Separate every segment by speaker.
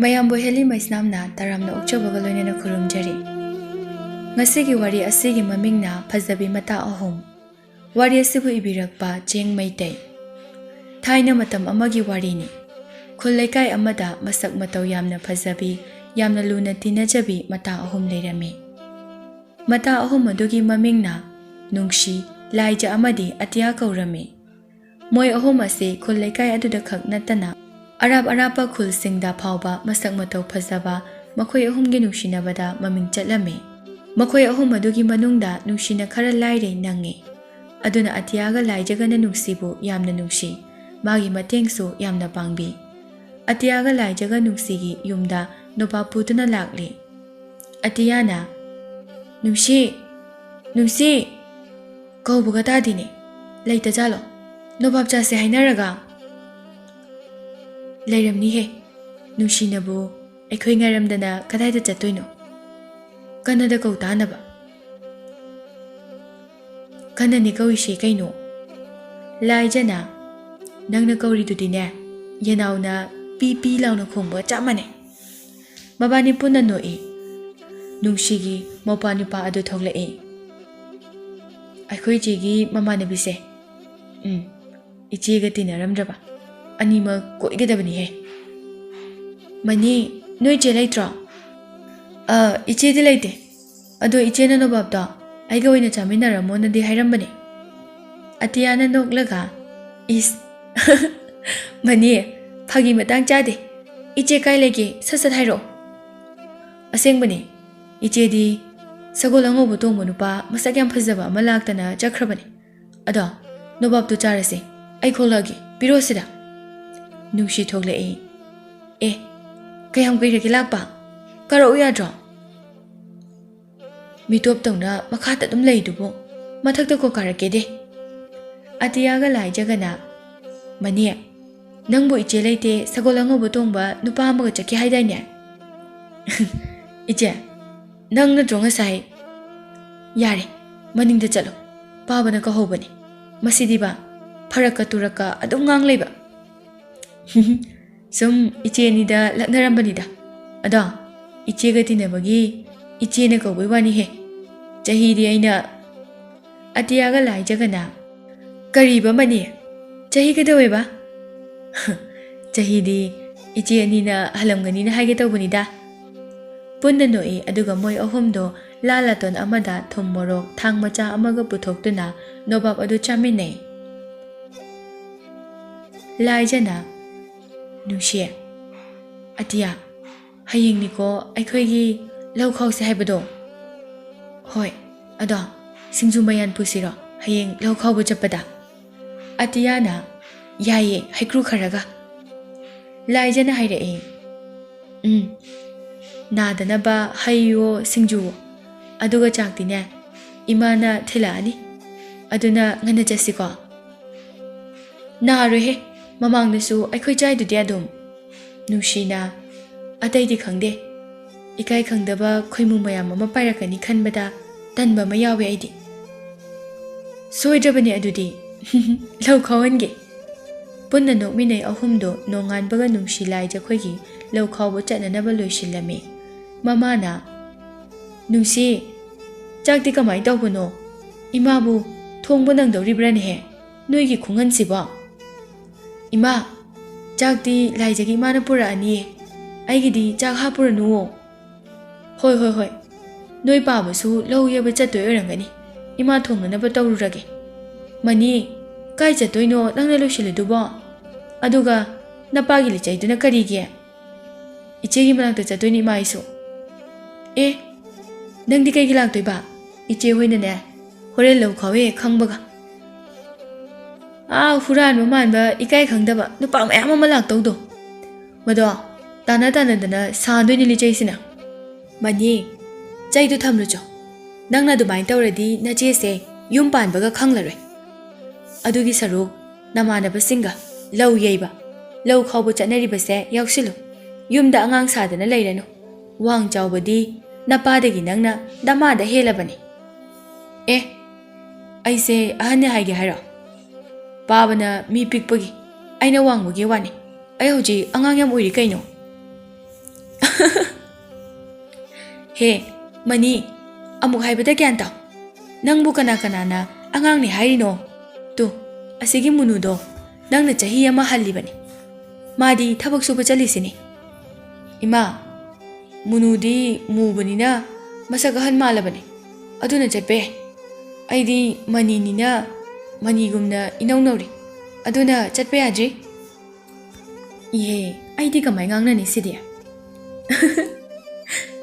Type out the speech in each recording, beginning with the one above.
Speaker 1: ꯃꯌꯥꯝꯕꯨ ꯍꯦꯂꯤ ꯃꯩꯁꯅꯥꯝꯅ ꯇꯔꯥꯝꯅ ꯑꯣꯛꯆꯕꯒ ꯂꯣꯏꯅꯅ ꯈꯨꯔꯨꯝꯖꯔꯤ꯫ ꯉꯁꯤꯒꯤ ꯋꯥꯔꯤ ꯑꯁꯤꯒꯤ ꯃꯃꯤꯡꯅ ꯐꯖꯕꯤ ꯃꯇꯥ ꯑꯍꯨꯝ꯫ ꯋꯥꯔꯤ ꯑꯁꯤꯕꯨ ꯏꯕꯤꯔꯛꯄ ꯆꯦꯡ ꯃꯩꯇꯩ꯫ ꯊꯥꯏꯅ ꯃꯇꯝ ꯑꯃꯒꯤ ꯋꯥꯔꯤꯅꯤ꯫ ꯈꯨꯜ ꯂꯩꯀꯥꯏ ꯑꯃꯗ ꯃꯁꯛ ꯃꯇꯧ ꯌꯥꯝꯅ ꯐꯖꯕꯤ, ꯌꯥꯝꯅ ꯂꯨꯅ ꯇꯤꯟꯅꯖꯕꯤ ꯃꯇꯥ ꯑꯍꯨꯝ ꯂꯩꯔꯝꯃꯤ꯫ ꯃꯇꯥ ꯑꯍꯨꯝ ꯑꯗꯨꯒꯤ ꯃꯃꯤꯡꯅ ꯅꯨꯡꯁꯤ, ꯂꯥꯏꯖ ꯑꯃꯗꯤ ꯑꯇꯤꯌꯥ ꯀꯧꯔꯝꯃꯤ꯫ ꯃꯣꯏ ꯑꯍꯨꯝ ꯑꯁꯤ ꯈꯨꯜ ꯂꯩꯀꯥꯏ ꯑꯗꯨꯗ ꯈꯛ ꯅꯠꯇꯅ ꯑꯔꯥꯞ ꯑꯔꯥꯞꯄ ꯈꯨꯜꯁꯤꯡꯗ ꯐꯥꯎꯕ ꯃꯁꯛ ꯃꯇꯧ ꯐꯖꯕ ꯃꯈꯣꯏ ꯑꯍꯨꯝꯒꯤ ꯅꯨꯡꯁꯤꯅꯕꯗ ꯃꯃꯤꯡ ꯆꯠꯂꯝꯃꯤ꯫ ꯃꯈꯣꯏ ꯑꯍꯨꯝ ꯑꯗꯨꯒꯤ ꯃꯅꯨꯡꯗ ꯅꯨꯡꯁꯤꯅ ꯈꯔ ꯂꯥꯏꯔꯩ ꯅꯪꯉꯤ꯫ ꯑꯗꯨꯅ ꯑꯇꯤꯌꯥꯒ ꯂꯥꯏꯖꯒꯅ ꯅꯨꯡꯁꯤꯕꯨ ꯌꯥꯝꯅ ꯅꯨꯡꯁꯤ, ꯃꯥꯒꯤ ꯃꯇꯦꯡꯁꯨ ꯌꯥꯝꯅ ꯄꯥꯡꯕꯤ꯫ ꯑꯇꯤꯌꯥꯒ ꯂꯥꯏꯖꯒ ꯅꯨꯡꯁꯤꯒꯤ ꯌꯨꯝꯗ ꯅꯣꯕꯥꯞ ꯄꯨꯗꯨꯅ ꯂꯥꯛꯂꯤ꯫ ꯑꯇꯤꯌꯥꯅ "ꯅꯨꯡꯁꯤ, ꯅꯨꯡꯁꯤ" ꯀꯧꯕꯒ ꯇꯥꯗꯦꯅꯦ, ꯂꯩꯇꯖꯥꯠꯂꯣ? ꯅꯣꯕꯥꯞ ꯆꯥꯁꯦ ꯍꯥꯏꯅꯔꯒ? ꯂꯩꯔꯝꯅꯤꯍꯦ, ꯅꯨꯡꯁꯤꯅꯕꯨ ꯑꯩꯈꯣꯏ ꯉꯥꯏꯔꯝꯗꯅ ꯀꯗꯥꯏꯗ ꯆꯠꯇꯣꯏꯅꯣ? ꯀꯟꯅꯗ ꯀꯧ ꯇꯥꯅꯕ꯫ ꯀꯟꯅꯅꯦ ꯀꯧꯏꯁꯦ ꯀꯩꯅꯣ? ꯂꯥꯏꯖꯅ "ꯅꯪꯅ ꯀꯧꯔꯤꯗꯨꯗꯤꯅꯦ, ꯌꯦꯅꯥꯎꯅ ꯄꯤ ꯄꯤ ꯂꯥꯎꯅ ꯈꯣꯡꯕꯒ ꯆꯞ ꯃꯥꯟꯅꯩ." ꯃꯕꯥꯅꯤ ꯄꯨꯟꯅ ꯅꯣꯛꯏ꯫ ꯅꯨꯡꯁꯤꯒꯤ ꯃꯧꯄꯥ ꯅꯨꯄꯥ ꯑꯗꯨ ꯊꯣꯛꯂꯛꯏ꯫ "ꯑꯩꯈꯣꯏ ꯏꯆꯦꯒꯤ ꯃꯃꯥꯟꯅꯕꯤꯁꯦ, ꯏꯆꯦꯒ ꯇꯤꯟꯅꯔꯝꯗ꯭ꯔꯕ ꯑꯅꯤꯃꯛ ꯀꯣꯏꯒꯗꯕꯅꯤꯍꯦ." "ꯃꯅꯤ, ꯅꯣꯏ ꯏꯆꯦ ꯂꯩꯇ꯭ꯔꯣ?" "ꯏꯆꯦꯗꯤ ꯂꯩꯇꯦ, ꯑꯗꯣ ꯏꯆꯦꯅ ꯅꯣꯕꯥꯞꯇꯣ ꯑꯩꯒ ꯑꯣꯏꯅ ꯆꯥꯃꯤꯟꯅꯔꯝꯃꯣꯅꯗꯤ ꯍꯥꯏꯔꯝꯕꯅꯦ." ꯑꯇꯤꯌꯥꯅ ꯅꯣꯛꯂꯒ "ꯏꯁ ꯃꯅꯤ, ꯐꯥꯒꯤ ꯃꯇꯥꯡ ꯆꯥꯗꯦ, ꯏꯆꯦ ꯀꯥꯏ ꯂꯩꯒꯦ ꯁꯠ ꯁꯠ ꯍꯥꯏꯔꯛꯑꯣ." "ꯑꯁꯦꯡꯕꯅꯦ, ꯏꯆꯦꯗꯤ ꯁꯒꯣꯜ ꯑꯉꯧꯕ ꯇꯣꯡꯕ ꯅꯨꯄꯥ ꯃꯁꯛ ꯌꯥꯝ ꯐꯖꯕ ꯑꯃ ꯂꯥꯛꯇꯅ ꯆꯠꯈ꯭ꯔꯕꯅꯦ꯫ ꯑꯗꯣ ꯅꯣꯕꯥꯞꯇꯨ ꯆꯥꯔꯁꯦ, ꯑꯩ ꯈꯣꯛꯂꯛꯑꯒꯦ, ꯄꯤꯔꯣ ꯁꯤꯗ." ꯅꯨꯡꯁꯤ ꯊꯣꯛꯂꯛꯏ꯫ "ꯑꯦ, ꯀꯌꯥꯝ ꯀꯨꯏꯔꯒꯦ ꯂꯥꯛꯄ? ꯀꯥꯔꯛꯎ ꯌꯥꯗ꯭ꯔꯣ? ꯃꯤꯇꯣꯞꯇꯧꯅ ꯃꯈꯥꯗ ꯑꯗꯨꯝ ꯂꯩꯗꯨꯕꯨ, ꯃꯊꯛꯇ ꯀꯣ ꯀꯥꯔꯛꯀꯦꯗꯦ." ꯑꯇꯤꯌꯥꯒ ꯂꯥꯏꯖꯒꯅ "ꯃꯅꯤ, ꯅꯪꯕꯨ ꯏꯆꯦ ꯂꯩꯇꯦ, ꯁꯒꯣꯜ ꯑꯉꯧꯕ ꯇꯣꯡꯕ ꯅꯨꯄꯥ ꯑꯃꯒ ꯆꯠꯀꯦ ꯍꯥꯏꯗꯥꯏꯅꯦ?" "ꯏꯆꯦ, ꯅꯪ ꯅꯠꯇ꯭ꯔꯣ ꯉꯁꯥꯏ..." "ꯌꯥꯔꯦ, ꯃꯅꯤꯡꯗ ꯆꯠꯂꯣ, ꯄꯥꯕꯅ ꯀꯧꯍꯧꯕꯅꯦ, ꯃꯁꯤꯗꯤꯕ ꯐꯔꯛꯀ ꯇꯨꯔꯛꯀ ꯑꯗꯨꯝ ꯉꯥꯡ ꯂꯩꯕ." "ꯁꯨꯝ ꯏꯆꯦ ꯑꯅꯤꯗ ꯂꯛꯅꯔꯝꯕꯅꯤꯗ, ꯑꯗꯣ ꯏꯆꯦꯒ ꯇꯤꯟꯅꯕꯒꯤ ꯏꯆꯦꯅ ꯀꯧꯕꯩ ꯋꯥꯅꯤꯍꯦ, ꯆꯍꯤꯗꯤ ꯑꯩꯅ..." ꯑꯇꯤꯌꯥꯒ ꯂꯥꯏꯖꯒꯅ "ꯀꯔꯤꯕ ꯃꯅꯤ, ꯆꯍꯤ ꯀꯩꯗꯧꯋꯦꯕ?" "ꯆꯍꯤꯗꯤ ꯏꯆꯦ ꯑꯅꯤꯅ ꯍꯜꯂꯝꯒꯅꯤꯅ ꯍꯥꯏꯒꯦ ꯇꯧꯕꯅꯤꯗ." ꯄꯨꯟꯅ ꯅꯣꯛꯏ꯫ ꯑꯗꯨꯒ ꯃꯣꯏ ꯑꯍꯨꯝꯗꯣ ꯂꯥ ꯂꯥꯇꯣꯟ ꯑꯃꯗ ꯊꯨꯝ ꯃꯣꯔꯣꯛ ꯊꯥꯡ ꯃꯆꯥ ꯑꯃꯒ ꯄꯨꯊꯣꯛꯇꯨꯅ ꯅꯣꯕꯥꯞ ꯑꯗꯨ ꯆꯥꯃꯤꯟꯅꯩ꯫ ꯂꯥꯏꯖꯅ "ꯅꯨꯡꯁꯤ, ꯑꯇꯤꯌꯥ, ꯍꯌꯦꯡꯅꯤꯀꯣ ꯑꯩꯈꯣꯏꯒꯤ ꯂꯧ ꯈꯥꯎꯁꯦ ꯍꯥꯏꯕꯗꯣ?" "ꯍꯣꯏ, ꯑꯗꯣ ꯁꯤꯡꯖꯨ ꯃꯌꯥꯟ ꯄꯨꯁꯤꯔꯣ ꯍꯌꯦꯡ ꯂꯧ ꯈꯥꯎꯕ ꯆꯠꯄꯗ?" ꯑꯇꯤꯌꯥꯅ "ꯌꯥꯏꯌꯦ, ꯍꯩꯀ꯭ꯔꯨ ꯈꯔꯒ." ꯂꯥꯏꯖꯅ ꯍꯥꯏꯔꯛꯏ꯫ "ꯅꯥꯗꯅꯕ ꯍꯩꯌꯣ ꯁꯤꯡꯖꯨꯋꯣ, ꯑꯗꯨꯒ ꯆꯥꯛꯇꯤꯅꯦ ꯏꯃꯥꯅ ꯊꯤꯜꯂꯛꯑꯅꯤ, ꯑꯗꯨꯅ ꯉꯟꯅ ꯆꯠꯁꯤꯀꯣ." "ꯅꯥꯔꯣꯏꯍꯦ, ꯃꯃꯥꯡꯗꯁꯨ ꯑꯩꯈꯣꯏ ꯆꯥꯏꯗꯨꯗꯤ ꯑꯗꯨꯝ." ꯅꯨꯡꯁꯤꯅ "ꯑꯇꯩꯗꯤ ꯈꯪꯗꯦ, ꯏꯀꯥꯏ ꯈꯪꯗꯕ ꯈꯣꯏꯃꯨ ꯃꯌꯥꯝ ꯑꯃ ꯄꯥꯏꯔꯛꯀꯅꯤ ꯈꯟꯕꯗ ꯇꯟꯕ ꯑꯃ ꯌꯥꯎꯋꯦ ꯑꯩꯗꯤ." "ꯁꯣꯏꯗ꯭ꯔꯕꯅꯦ ꯑꯗꯨꯗꯤ, ꯂꯧ ꯈꯥꯎꯍꯟꯒꯦ." ꯄꯨꯟꯅ ꯅꯣꯛꯃꯤꯟꯅꯩ ꯑꯍꯨꯝꯗꯣ꯫ ꯅꯣꯡꯉꯥꯟꯕꯒ ꯅꯨꯡꯁꯤ ꯂꯥꯏꯖꯈꯣꯏꯒꯤ ꯂꯧ ꯈꯥꯎꯕ ꯆꯠꯅꯅꯕ ꯂꯣꯏꯁꯤꯜꯂꯝꯃꯤ꯫ ꯃꯃꯥꯅ "ꯅꯨꯡꯁꯤ, ꯆꯥꯛꯇꯤ ꯀꯃꯥꯏꯅ ꯇꯧꯕꯅꯣ? ꯏꯃꯥꯕꯨ ꯊꯣꯡꯕ ꯅꯪꯗꯧꯔꯤꯕ꯭ꯔꯥꯅꯦꯍꯦ, ꯅꯣꯏꯒꯤ ꯈꯨꯡꯒꯪꯁꯤꯕꯣ?" "ꯏꯃꯥ, ꯆꯥꯛꯇꯤ ꯂꯥꯏꯖꯒꯤ ꯏꯃꯥꯅ ꯄꯨꯔꯛꯑꯅꯤꯌꯦ, ꯑꯩꯒꯤꯗꯤ ꯆꯥꯛ ꯍꯥꯞꯄꯨꯔꯅꯨꯋꯣ." "ꯍꯣꯏ ꯍꯣꯏ ꯍꯣꯏ, ꯅꯣꯏ ꯄꯥꯕꯁꯨ ꯂꯧ ꯌꯩꯕ ꯆꯠꯇꯣꯏ ꯑꯣꯏꯔꯝꯒꯅꯤ, ꯏꯃꯥ ꯊꯣꯡꯅꯅꯕ ꯇꯧꯔꯨꯔꯒꯦ." "ꯃꯅꯤ, ꯀꯥꯏ ꯆꯠꯇꯣꯏꯅꯣ ꯅꯪꯅ ꯂꯣꯏꯁꯤꯜꯂꯤꯗꯨꯕꯣ? ꯑꯗꯨꯒ ꯅꯄꯥꯒꯤ ꯂꯤꯆꯩꯗꯨꯅ ꯀꯔꯤꯒꯤ?" "ꯏꯆꯦꯒꯤ ꯃꯅꯥꯛꯇ ꯆꯠꯇꯣꯏꯅꯤ ꯏꯃꯥ ꯑꯩꯁꯨ." "ꯑꯦ, ꯅꯪꯗꯤ ꯀꯩꯒꯤ ꯂꯥꯛꯇꯣꯏꯕ? ꯏꯆꯦ ꯍꯣꯏꯅꯅꯦ ꯍꯣꯔꯦꯟ ꯂꯧ ꯈꯥꯎꯋꯦ ꯈꯪꯕꯒ ꯍꯨꯔꯥꯟꯕ ꯃꯥꯟꯕ ꯏꯀꯥꯏ ꯈꯪꯗꯕ ꯅꯨꯄꯥ ꯃꯌꯥꯝ ꯑꯃ ꯂꯥꯛꯇꯧꯗꯣ, ꯃꯗꯣ ꯇꯥꯟꯅ ꯇꯥꯟꯅꯗꯅ ꯁꯥꯗꯣꯏꯅꯤ ꯂꯤꯆꯩꯁꯤꯅ." "ꯃꯅꯤ, ꯆꯩꯗꯨ ꯊꯝꯂꯨꯆꯣ, ꯅꯪꯅ ꯑꯗꯨꯃꯥꯏꯅ ꯇꯧꯔꯗꯤ ꯅꯆꯦꯁꯦ ꯌꯨꯝ ꯄꯥꯟꯕꯒ ꯈꯪꯂꯔꯣꯏ. ꯑꯗꯨꯒꯤ ꯁꯔꯨꯛ ꯅꯃꯥꯟꯅꯕꯁꯤꯡꯒ ꯂꯧ ꯌꯩꯕ, ꯂꯧ ꯈꯥꯎꯕ ꯆꯠꯅꯔꯤꯕꯁꯦ ꯌꯥꯎꯁꯤꯜꯂꯨ, ꯌꯨꯝꯗ ꯑꯉꯥꯡ ꯁꯥꯗꯅ ꯂꯩꯔꯅꯨ. ꯋꯥꯡ ꯆꯥꯎꯕꯗꯤ ꯅꯄꯥꯗꯒꯤ ꯅꯪꯅ ꯗꯃꯥꯗ ꯍꯦꯜꯂꯕꯅꯤ." "ꯑꯦ, ꯑꯩꯁꯦ ꯑꯍꯟꯅꯦ ꯍꯥꯏꯒꯦ ꯍꯥꯏꯔꯣ? ꯄꯥꯕꯅ ꯃꯤ ꯄꯤꯛꯄꯒꯤ, ꯑꯩꯅ ꯋꯥꯡꯕꯒꯤ ꯋꯥꯅꯤ, ꯑꯩ ꯍꯧꯖꯤꯛ ꯑꯉꯥꯡ ꯌꯥꯝ ꯑꯣꯏꯔꯤ ꯀꯩꯅꯣ." ꯍꯦ ꯃꯅꯤ ꯑꯃꯨꯛ ꯍꯥꯏꯕꯗ ꯒ꯭ꯌꯥꯟ ꯇꯥꯎ ꯅꯪꯕꯨ ꯀꯅꯥ ꯀꯅꯥꯅ ꯑꯉꯥꯡꯅꯤ ꯍꯥꯏꯔꯤꯅꯣ ꯇꯨ ꯑꯁꯤꯒꯤ ꯃꯨꯅꯨꯗꯣ ꯅꯪꯅ ꯆꯍꯤ ꯑꯃ ꯍꯜꯂꯤꯕꯅꯤ ꯃꯥꯗꯤ ꯊꯕꯛ ꯁꯨꯕ ꯆꯠꯂꯤꯁꯤꯅꯤ ꯏꯃꯥ ꯃꯨꯅꯨꯗꯤ ꯃꯨꯕꯅꯤꯅ ꯃꯁꯛ ꯑꯍꯟ ꯃꯥꯜꯂꯕꯅꯤ ꯑꯗꯨꯅ ꯆꯠꯄ ꯌꯥꯏ ꯑꯩꯗꯤ ꯃꯅꯤꯅꯤꯅ ꯃꯅꯤꯒꯨꯝꯅ ꯏꯅꯧ ꯅꯧꯔꯤ ꯑꯗꯨꯅ ꯆꯠꯄ ꯌꯥꯗ꯭ꯔꯤ ꯏꯍꯦ ꯑꯩꯗꯤ ꯀꯃꯥꯏ ꯉꯥꯡꯅꯅꯤ ꯁꯤꯗꯤ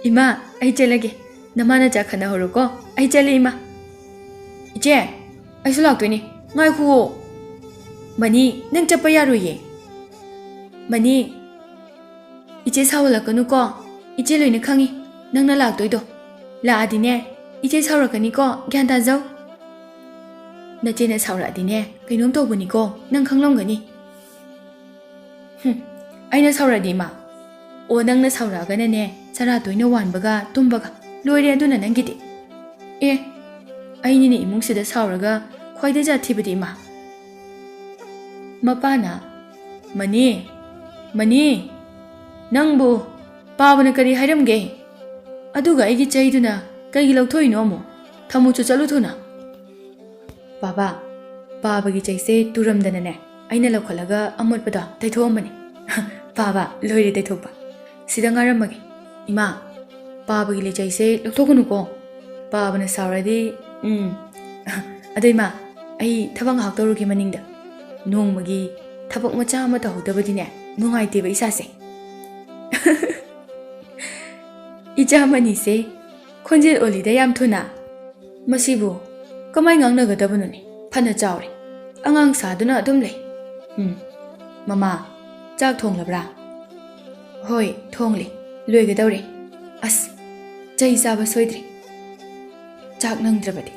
Speaker 1: ꯏꯃꯥ ꯑꯩ ꯆꯠꯂꯒꯦ ꯅꯃꯥꯅ ꯆꯥꯛ ꯈꯟꯅꯍꯧꯔꯣꯀꯣ ꯑꯩ ꯆꯠꯂꯦ ꯏꯃꯥ ꯏꯆꯦ ꯑꯩꯁꯨ ꯂꯥꯛꯇꯣꯏꯅꯤ ꯉꯥꯏꯈꯨꯋꯣ ꯃꯅꯤ ꯅꯪ ꯆꯠꯄ ꯌꯥꯔꯣꯏꯌꯦ ꯃꯅꯤ 이제 사올라거누고 이제 로이네 ꯈꯪꯉꯤ ꯅꯪꯅ ꯂꯥꯛꯇꯣꯏꯗꯣ ꯂꯥꯛꯑꯗꯤꯅꯦ 이제 사올라거니고 ꯒ꯭ꯌꯥꯟ ꯇꯥꯖꯧ ꯅꯆꯦꯅ ꯁꯥꯎꯔꯛꯑꯗꯤꯅꯦ ꯀꯩꯅꯣꯝ ꯇꯧꯕꯅꯤꯀꯣ ꯅꯪ ꯈꯪꯂꯝꯒꯅꯤ ꯑꯩꯅ ꯁꯥꯎꯔꯛꯑꯗꯤ ꯏꯃꯥ ꯑꯣ ꯅꯪꯅ ꯁꯥꯎꯔꯛꯑꯒꯅꯅꯦ ꯆꯔꯥ ꯇꯣꯏꯅ ꯋꯥꯟꯕꯒ ꯇꯨꯝꯕꯒ ꯂꯣꯏꯔꯦ ꯑꯗꯨꯅ ꯅꯪꯒꯤꯗꯤ ꯑꯦ ꯑꯩꯅꯤꯅꯦ ꯏꯃꯨꯡꯁꯤꯗ ꯁꯥꯎꯔꯒ ꯈ꯭ꯋꯥꯏꯗꯩ ꯖꯥꯊꯤꯕꯗꯤ ꯏꯃꯥ ꯃꯄꯥꯅ ꯃꯅꯤ ꯃꯅꯤ ꯅꯪꯕꯨ ꯄꯥꯕꯅ ꯀꯔꯤ ꯍꯥꯏꯔꯝꯒꯦ ꯑꯗꯨꯒ ꯑꯩꯒꯤ ꯆꯩꯗꯨꯅ ꯀꯩꯒꯤ ꯂꯧꯊꯣꯛꯏꯅꯣ ꯑꯃꯨꯛ ꯊꯝꯃꯨꯆꯣ ꯆꯠꯂꯨ ꯊꯨꯅ ꯕꯥꯕꯥ ꯄꯥꯕꯒꯤ ꯆꯩꯁꯦ ꯇꯨꯔꯝꯗꯅꯅꯦ ꯑꯩꯅ ꯂꯧꯈꯠꯂꯒ ꯑꯃꯣꯠꯄꯗꯣ ꯇꯩꯊꯣꯛꯑꯝꯕꯅꯤ ꯕꯥꯕꯥ ꯂꯣꯏꯔꯦ ꯇꯩꯊꯣꯛꯄ ꯁꯤꯗ ꯉꯥꯏꯔꯝꯃꯒꯦ ꯏꯃꯥ ꯄꯥꯕꯒꯤ ꯂꯩꯆꯩꯁꯦ ꯂꯧꯊꯣꯛꯀꯅꯨꯀꯣ ꯄꯥꯕꯅ ꯁꯥꯎꯔꯗꯤ ꯑꯗꯣ ꯏꯃꯥ ꯑꯩ ꯊꯕꯛ ꯉꯥꯏꯍꯥꯛ ꯇꯧꯔꯨꯒꯦ ꯃꯅꯤꯡꯗ ꯅꯣꯡꯃꯒꯤ ꯊꯕꯛ ꯃꯆꯥ ꯑꯃ ꯇꯧꯍꯧꯗꯕꯗꯤꯅꯦ ꯅꯨꯡꯉꯥꯏꯇꯦꯕ ꯏꯁꯥꯁꯦ 이자 ꯃꯅꯤꯁꯦ ꯈꯣꯟꯖꯦꯜ ꯑꯣꯜꯂꯤꯗ ꯌꯥꯝ ꯊꯨꯅ ꯃꯁꯤꯕꯨ ꯀꯃꯥꯏ ꯉꯥꯡꯅꯒꯗꯕꯅꯣꯅꯦ ꯐꯅ ꯆꯥꯎꯔꯦ ꯑꯉꯥꯡ ꯁꯥꯗꯨꯅ ꯑꯗꯨꯝ ꯂꯩ ꯃꯃꯥ ꯆꯥꯛ ꯊꯣꯡꯂꯕ꯭ꯔꯥ ꯍꯣꯏ ꯊꯣꯡꯂꯤ ꯂꯣꯏꯒꯗꯧꯔꯦ ꯑꯁ ꯆꯩ ꯆꯥꯕ ꯁꯣꯏꯗ꯭ꯔꯤ ꯆꯥꯛ ꯅꯪꯗ꯭ꯔꯕꯗꯤ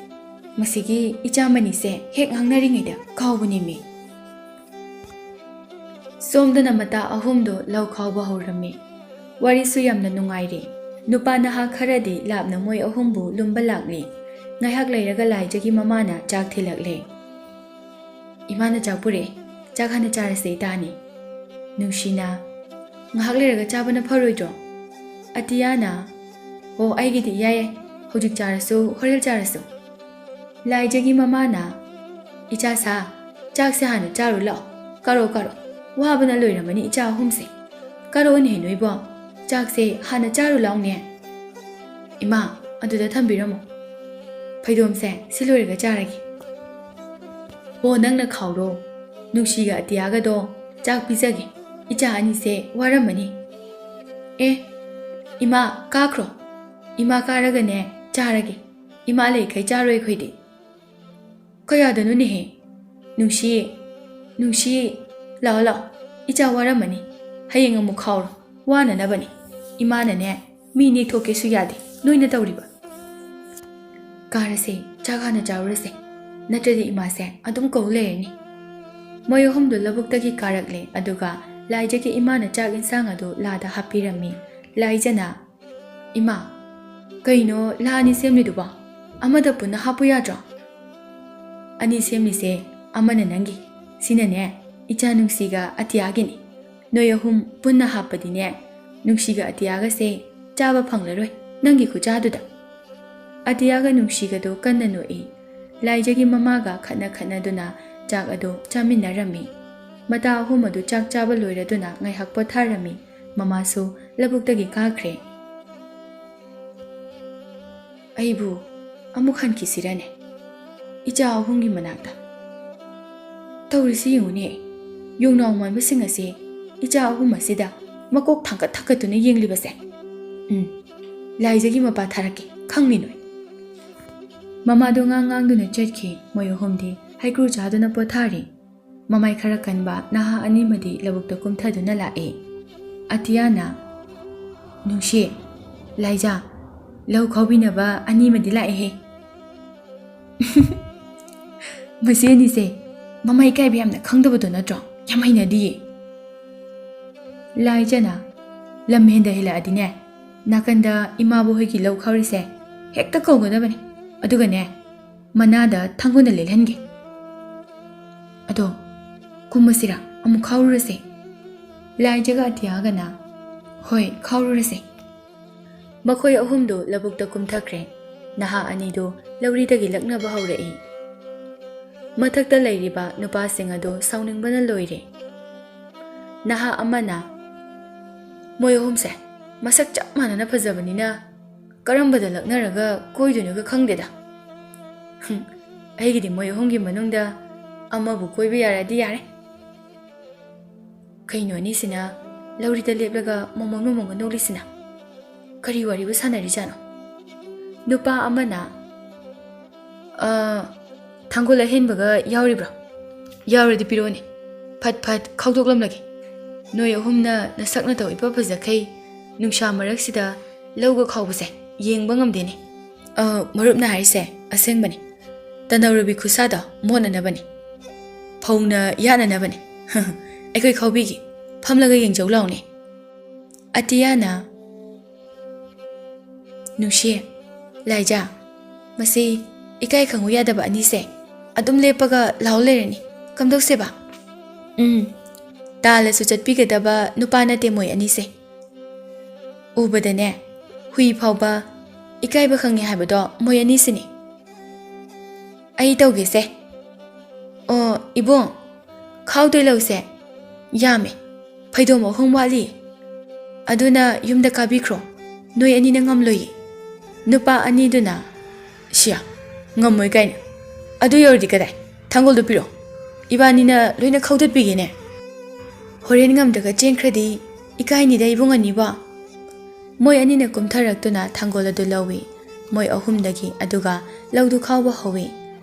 Speaker 1: ꯃꯁꯤꯒꯤ ꯏꯆꯥ ꯃꯅꯤꯁꯦ ꯍꯦꯛ ꯉꯥꯡꯅꯔꯤꯉꯩꯗ ꯀꯥꯎꯕꯅꯦꯃꯤ ꯁꯣꯝꯗꯅ ꯃꯇꯥ ꯑꯍꯨꯝꯗꯣ ꯂꯧ ꯈꯥꯎꯕ ꯍꯧꯔꯝꯃꯤ ꯋꯥꯔꯤꯁꯨ ꯌꯥꯝꯅ ꯅꯨꯡꯉꯥꯏꯔꯤ ꯅꯨꯄꯥ ꯅꯍꯥ ꯈꯔꯗꯤ ꯂꯥꯞꯅ ꯃꯣꯏ ꯑꯍꯨꯝꯕꯨ ꯂꯨꯝꯕ ꯂꯥꯛꯂꯤ ꯉꯥꯏꯍꯥꯛ ꯂꯩꯔꯒ ꯂꯥꯏꯖꯒꯤ ꯃꯃꯥꯅ ꯆꯥꯛ ꯊꯤꯜꯂꯛꯂꯦ ꯏꯃꯥꯅ ꯆꯥꯛ ꯄꯨꯔꯛꯑꯦ ꯆꯥꯛ ꯍꯥꯟꯅ ꯆꯥꯔꯁꯦ ꯏꯇꯥꯅꯤ ꯅꯨꯡꯁꯤꯅ ꯉꯥꯏꯍꯥꯛ ꯂꯩꯔꯒ ꯆꯥꯕꯅ ꯐꯔꯣꯏꯗ꯭ꯔꯣ ꯑꯇꯤꯌꯥꯅ ꯑꯣ ꯑꯩꯒꯤꯗꯤ ꯏꯌꯥ ꯌꯥꯏ ꯍꯧꯖꯤꯛ ꯆꯥꯔꯁꯨ ꯍꯣꯔꯦꯟ ꯆꯥꯔꯁꯨ ꯂꯥꯏꯖꯒꯤ ꯃꯃꯥꯅ ꯏꯆꯥꯁꯥ ꯆꯥꯛꯁꯦ ꯍꯥꯟꯅ ꯆꯥꯔꯨ ꯂꯥꯛꯑꯣ ꯀꯥꯔꯣ ꯀꯥꯔꯣ ꯋꯥꯕꯅ ꯂꯣꯏꯔꯝꯃꯅꯤ ꯏꯆꯥ ꯑꯍꯨꯝꯁꯦ ꯀꯥꯔꯣꯅꯦ ꯅꯣꯏꯕꯣ ꯆꯥꯛꯁꯦ ꯍꯥꯟꯅ ꯆꯥꯔꯨ ꯂꯥꯎꯅꯦ ꯏꯃꯥ ꯑꯗꯨꯗ ꯊꯝꯕꯤꯔꯝꯃꯣ ꯐꯩꯗꯣꯝꯁꯦ ꯁꯤ ꯂꯣꯏꯔꯒ ꯆꯥꯔꯒꯦ ꯑꯣ ꯅꯪꯅ ꯈꯥꯎꯔꯣ ꯅꯨꯡꯁꯤꯒ ꯑꯇꯤꯌꯥꯒꯗꯣ ꯆꯥꯛ ꯄꯤꯖꯒꯦ ꯏꯆꯥ ꯑꯅꯤꯁꯦ ꯋꯥꯔꯝꯃꯅꯤ ꯑꯦ ꯏꯃꯥ ꯀꯥꯈ꯭ꯔꯣ ꯏꯃꯥ ꯀꯥꯔꯒꯅꯦ ꯆꯥꯔꯒꯦ ꯏꯃꯥ ꯂꯩꯈꯩ ꯆꯥꯔꯣꯏ ꯑꯩꯈꯣꯏꯗꯤ ꯀꯌꯥꯗꯅꯣꯅꯦꯍꯦ ꯅꯨꯡꯁꯤ ꯂꯥꯛꯑꯣ ꯂꯥꯛꯑꯣ ꯏꯆꯥ ꯋꯥꯔꯝꯃꯅꯤ ꯍꯌꯦꯡ ꯑꯃꯨꯛ ꯈꯥꯎꯔꯣ ꯋꯥꯅꯅꯕꯅꯤ ꯏꯃꯥꯅꯅꯦ ꯃꯤ ꯅꯦꯛꯊꯣꯛꯀꯦꯁꯨ ꯌꯥꯗꯦ ꯅꯣꯏꯅ ꯇꯧꯔꯤꯕ ꯀꯥꯔꯁꯦ ꯆꯥꯛ ꯍꯥꯟꯅ ꯆꯥꯔꯨꯔꯁꯦ ꯅꯠꯇ꯭ꯔꯗꯤ ꯏꯃꯥꯁꯦ ꯑꯗꯨꯝ ꯀꯧ ꯂꯩꯔꯅꯤ ꯃꯣꯏ ꯑꯍꯨꯝꯗꯨ ꯂꯧꯕꯨꯛꯇꯒꯤ ꯀꯥꯔꯛꯂꯦ ꯑꯗꯨꯒ ꯂꯥꯏꯖꯒꯤ ꯏꯃꯥꯅ ꯆꯥꯛ ꯏꯟꯁꯥꯡ ꯑꯗꯨ ꯂꯥꯗ ꯍꯥꯞꯄꯤꯔꯝꯃꯤ ꯂꯥꯏꯖꯅ ꯏꯃꯥ ꯀꯩꯅꯣ ꯂꯥ ꯑꯅꯤ ꯁꯦꯝꯂꯤꯗꯨꯕꯣ ꯑꯃꯗ ꯄꯨꯟꯅ ꯍꯥꯞꯄꯨ ꯌꯥꯗ꯭ꯔꯣ ꯑꯅꯤ ꯁꯦꯝꯂꯤꯁꯦ ꯑꯃꯅ ꯅꯪꯒꯤ ꯁꯤꯅꯅꯦ ꯏꯆꯥ ꯅꯨꯡꯁꯤꯒ ꯑꯇꯤꯌꯥꯒꯤꯅꯤ ꯅꯣꯏ ꯑꯍꯨꯝ ꯄꯨꯟꯅ ꯍꯥꯞꯄꯗꯤꯅꯦ ꯅꯨꯡꯁꯤꯒ ꯑꯇꯤꯌꯥꯒꯁꯦ ꯆꯥꯕ ꯐꯪꯂꯔꯣꯏ ꯅꯪꯒꯤ ꯈꯨꯆꯥꯗꯨꯗ ꯑꯇꯤꯌꯥꯒ ꯅꯨꯡꯁꯤꯒꯗꯣ ꯀꯟꯅ ꯅꯣꯛꯏ ꯂꯥꯏꯖꯒꯤ ꯃꯃꯥꯒ ꯈꯠꯅꯗꯨꯅ ꯆꯥꯛ ꯑꯗꯨ ꯆꯥꯃꯤꯟꯅꯔꯝꯃꯤ ꯃꯇꯥ ꯑꯍꯨꯝ ꯑꯗꯨ ꯆꯥꯛ ꯆꯥꯕ ꯂꯣꯏꯔꯗꯨꯅ ꯉꯥꯏꯍꯥꯛ ꯄꯣꯊꯥꯔꯝꯃꯤ ꯃꯃꯥꯁꯨ ꯂꯧꯕꯨꯛꯇꯒꯤ ꯀꯥꯈ꯭ꯔꯦ ꯑꯩꯕꯨ ꯑꯃꯨꯛ ꯍꯟꯈꯤꯁꯤꯔꯅꯦ ꯏꯆꯥ ꯑꯍꯨꯝꯒꯤ ꯃꯅꯥꯛꯇ ꯇꯧꯔꯤꯁꯤ ꯌꯦꯡꯉꯨꯅꯦ ꯌꯣꯡꯅꯥꯎ ꯃꯥꯟꯕꯁꯤꯡ ꯑꯁꯤ ꯏꯆꯥ ꯑꯍꯨꯝ ꯑꯁꯤꯗ ꯃꯀꯣꯛ ꯊꯥꯡꯒꯠꯇꯨꯅ ꯌꯦꯡꯂꯤꯕꯁꯦ ꯂꯥꯏꯖꯒꯤ ꯃꯄꯥ ꯊꯥꯔꯛꯀꯦ ꯈꯪꯅꯤ ꯅꯣꯏ ꯃꯃꯥꯗꯣ ꯉꯥꯡꯗꯨꯅ ꯆꯠꯈꯤ ꯃꯣꯏ ꯑꯍꯨꯝꯗꯤ ꯍꯩꯀ꯭ꯔꯨ ꯆꯥꯗꯨꯅ ꯄꯣꯊꯥꯔꯤ ꯃꯃꯥꯏ ꯈꯔ ꯀꯟꯕ ꯅꯍꯥ ꯑꯅꯤꯃꯗꯤ ꯂꯧꯕꯨꯛꯇ ꯀꯨꯝꯊꯗꯨꯅ ꯂꯥꯛꯏ ꯑꯇꯤꯌꯥꯅ ꯅꯨꯡꯁꯤ ꯂꯥꯏꯖꯥ ꯂꯧ ꯈꯥꯎꯕꯤꯅꯕ ꯑꯅꯤꯃꯗꯤ ꯂꯥꯛꯑꯦꯍꯦ ꯃꯁꯤ ꯑꯅꯤꯁꯦ ꯃꯃꯥ ꯏꯀꯥꯏꯕ ꯌꯥꯝꯅ ꯈꯪꯗꯕꯗꯣ ꯅꯠꯇ꯭ꯔꯣ ꯌꯥꯝ ꯍꯩꯅꯗꯤꯌꯦ ꯂꯥꯏꯖꯅ ꯂꯝ ꯍꯦꯟꯗ ꯍꯦꯜꯂꯛꯑꯗꯤꯅꯦ ꯅꯥꯀꯟꯗ ꯏꯃꯥꯕꯨ ꯍꯣꯏꯒꯤ ꯂꯧ ꯈꯥꯎꯔꯤꯁꯦ ꯍꯦꯛꯇ ꯀꯧꯒꯗꯕꯅꯤ ꯑꯗꯨꯒꯅꯦ ꯃꯅꯥꯗ ꯊꯥꯡꯒꯣꯟꯅ ꯂꯦꯜꯍꯟꯒꯦ ꯑꯗꯣ ꯀꯨꯝꯃꯁꯤꯔꯥ ꯑꯃꯨꯛ ꯈꯥꯎꯔꯨꯔꯁꯦ ꯂꯥꯏꯖꯒ ꯑꯇꯤꯌꯥꯒꯅ ꯍꯣꯏ ꯈꯥꯎꯔꯨꯔꯁꯦ ꯃꯈꯣꯏ ꯑꯍꯨꯝꯗꯨ ꯂꯧꯕꯨꯛꯇ ꯀꯨꯝꯊꯈ꯭ꯔꯦ ꯅꯍꯥ ꯑꯅꯤꯗꯨ ꯂꯧꯔꯤꯗꯒꯤ ꯂꯛꯅꯕ ꯍꯧꯔꯛꯏ ꯃꯊꯛꯇ ꯂꯩꯔꯤꯕ ꯅꯨꯄꯥꯁꯤꯡ ꯑꯗꯨ ꯁꯥꯎꯅꯤꯡꯕꯅ ꯂꯣꯏꯔꯦ ꯅꯍꯥ ꯑꯃꯅ ꯃꯣꯏ ꯑꯍꯨꯝꯁꯦ ꯃꯁꯛ ꯆꯞ ꯃꯥꯟꯅꯅ ꯐꯖꯕꯅꯤꯅ ꯀꯔꯝꯕꯗ ꯂꯛꯅꯔꯒ ꯀꯣꯏꯗꯣꯏꯅꯣꯒ ꯈꯪꯗꯦꯗ ꯑꯩꯒꯤꯗꯤ ꯃꯣꯏ ꯑꯍꯨꯝꯒꯤ ꯃꯅꯨꯡꯗ ꯑꯃꯕꯨ ꯀꯣꯏꯕ ꯌꯥꯔꯗꯤ ꯌꯥꯔꯦ ꯀꯩꯅꯣ ꯑꯅꯤꯁꯤꯅ ꯂꯧꯔꯤꯗ ꯂꯦꯞꯂꯒ ꯃꯣꯃꯣꯟ ꯅꯣꯛꯂꯤꯁꯤꯅ ꯀꯔꯤ ꯋꯥꯔꯤꯕꯨ ꯁꯥꯟꯅꯔꯤꯖꯥꯠꯅꯣ ꯅꯨꯄꯥ ꯑꯃꯅ ꯊꯥꯡꯒꯣꯜ ꯑꯍꯦꯟꯕꯒ ꯌꯥꯎꯔꯤꯕ꯭ꯔꯣ ꯌꯥꯎꯔꯗꯤ ꯄꯤꯔꯛꯑꯣꯅꯦ ꯐꯠ ꯐꯠ ꯈꯥꯎꯗꯣꯛꯂꯝꯂꯒꯦ ꯅꯣꯏ ꯑꯍꯨꯝꯅ ꯅꯁꯛ ꯅꯇꯧ ꯏꯐ ꯐꯖꯈꯩ ꯅꯨꯡꯁꯥ ꯃꯔꯛꯁꯤꯗ ꯂꯧꯒ ꯈꯥꯎꯕꯁꯦ ꯌꯦꯡꯕ ꯉꯝꯗꯦꯅꯦ ꯃꯔꯨꯞꯅ ꯍꯥꯏꯔꯤꯁꯦ ꯑꯁꯦꯡꯕꯅꯤ ꯇꯅꯧꯔꯕꯤ ꯈꯨꯠꯁꯥꯗꯣ ꯃꯣꯠꯅꯅꯕꯅꯤ ꯐꯧꯅ ꯌꯥꯠꯅꯅꯕꯅꯤ ꯑꯩꯈꯣꯏ ꯈꯥꯎꯕꯤꯒꯤ ꯐꯝꯂꯒ ꯌꯦꯡꯖꯧ ꯂꯥꯎꯅꯦ ꯑꯇꯤꯌꯥꯅ ꯅꯨꯡꯁꯤ ꯂꯥꯏꯖꯥ ꯃꯁꯤ ꯏꯀꯥꯏ ꯈꯪꯉꯨ ꯌꯥꯗꯕ ꯑꯅꯤꯁꯦ ꯑꯗꯨꯝ ꯂꯦꯞꯄꯒ ꯂꯥꯎ ꯂꯩꯔꯅꯤ ꯀꯝꯗꯧꯁꯦꯕ ꯇꯥꯜꯂꯁꯨ ꯆꯠꯄꯤꯒꯗꯕ ꯅꯨꯄꯥ ꯅꯠꯇꯦ ꯃꯣꯏ ꯑꯅꯤꯁꯦ ꯎꯕꯗꯅꯦ ꯍꯨꯏ ꯐꯥꯎꯕ ꯏꯀꯥꯏꯕ ꯈꯪꯉꯦ ꯍꯥꯏꯕꯗꯣ ꯃꯣꯏ ꯑꯅꯤꯁꯤꯅꯤ ꯑꯩ ꯇꯧꯒꯦꯁꯦ ꯏꯕꯨꯡ ꯈꯥꯎꯗꯣꯏ ꯂꯧꯁꯦ ꯌꯥꯝꯃꯦ ꯐꯩꯗꯣꯝ 3 ꯋꯥꯠꯂꯤ ꯑꯗꯨꯅ ꯌꯨꯝꯗ ꯀꯥꯕꯤꯈ꯭ꯔꯣ ꯅꯣꯏ ꯑꯅꯤꯅ ꯉꯝꯂꯣꯏꯌꯦ ꯅꯨꯄꯥ ꯑꯅꯤꯗꯨꯅ ꯁꯤꯌꯥ ꯉꯝꯃꯣꯏ ꯀꯥꯏꯅ ꯑꯗꯨ ꯌꯧꯔꯗꯤ ꯀꯗꯥꯏ ꯊꯥꯡꯒꯣꯜꯗꯨ ꯄꯤꯔꯣ ꯏꯕꯥꯅꯤꯅ ꯂꯣꯏꯅ ꯈꯥꯎꯗꯠꯄꯤꯒꯦꯅꯦ ꯍꯣꯔꯦꯟ ꯉꯝꯗ꯭ꯔꯒ ꯆꯦꯟꯈ꯭ꯔꯗꯤ ꯏꯀꯥꯏꯅꯤꯗ ꯏꯕꯨꯡ ꯑꯅꯤꯕꯣ ꯃꯣꯏ ꯑꯅꯤꯅ ꯀꯨꯝꯊꯔꯛꯇꯨꯅ ꯊꯥꯡꯒꯣꯜ ꯑꯗꯨ ꯂꯧꯏ ꯃꯣꯏ ꯑꯍꯨꯝꯗꯒꯤ ꯑꯗꯨꯒ ꯂꯧꯗꯨ ꯈꯥꯎꯕ ꯍꯧꯏ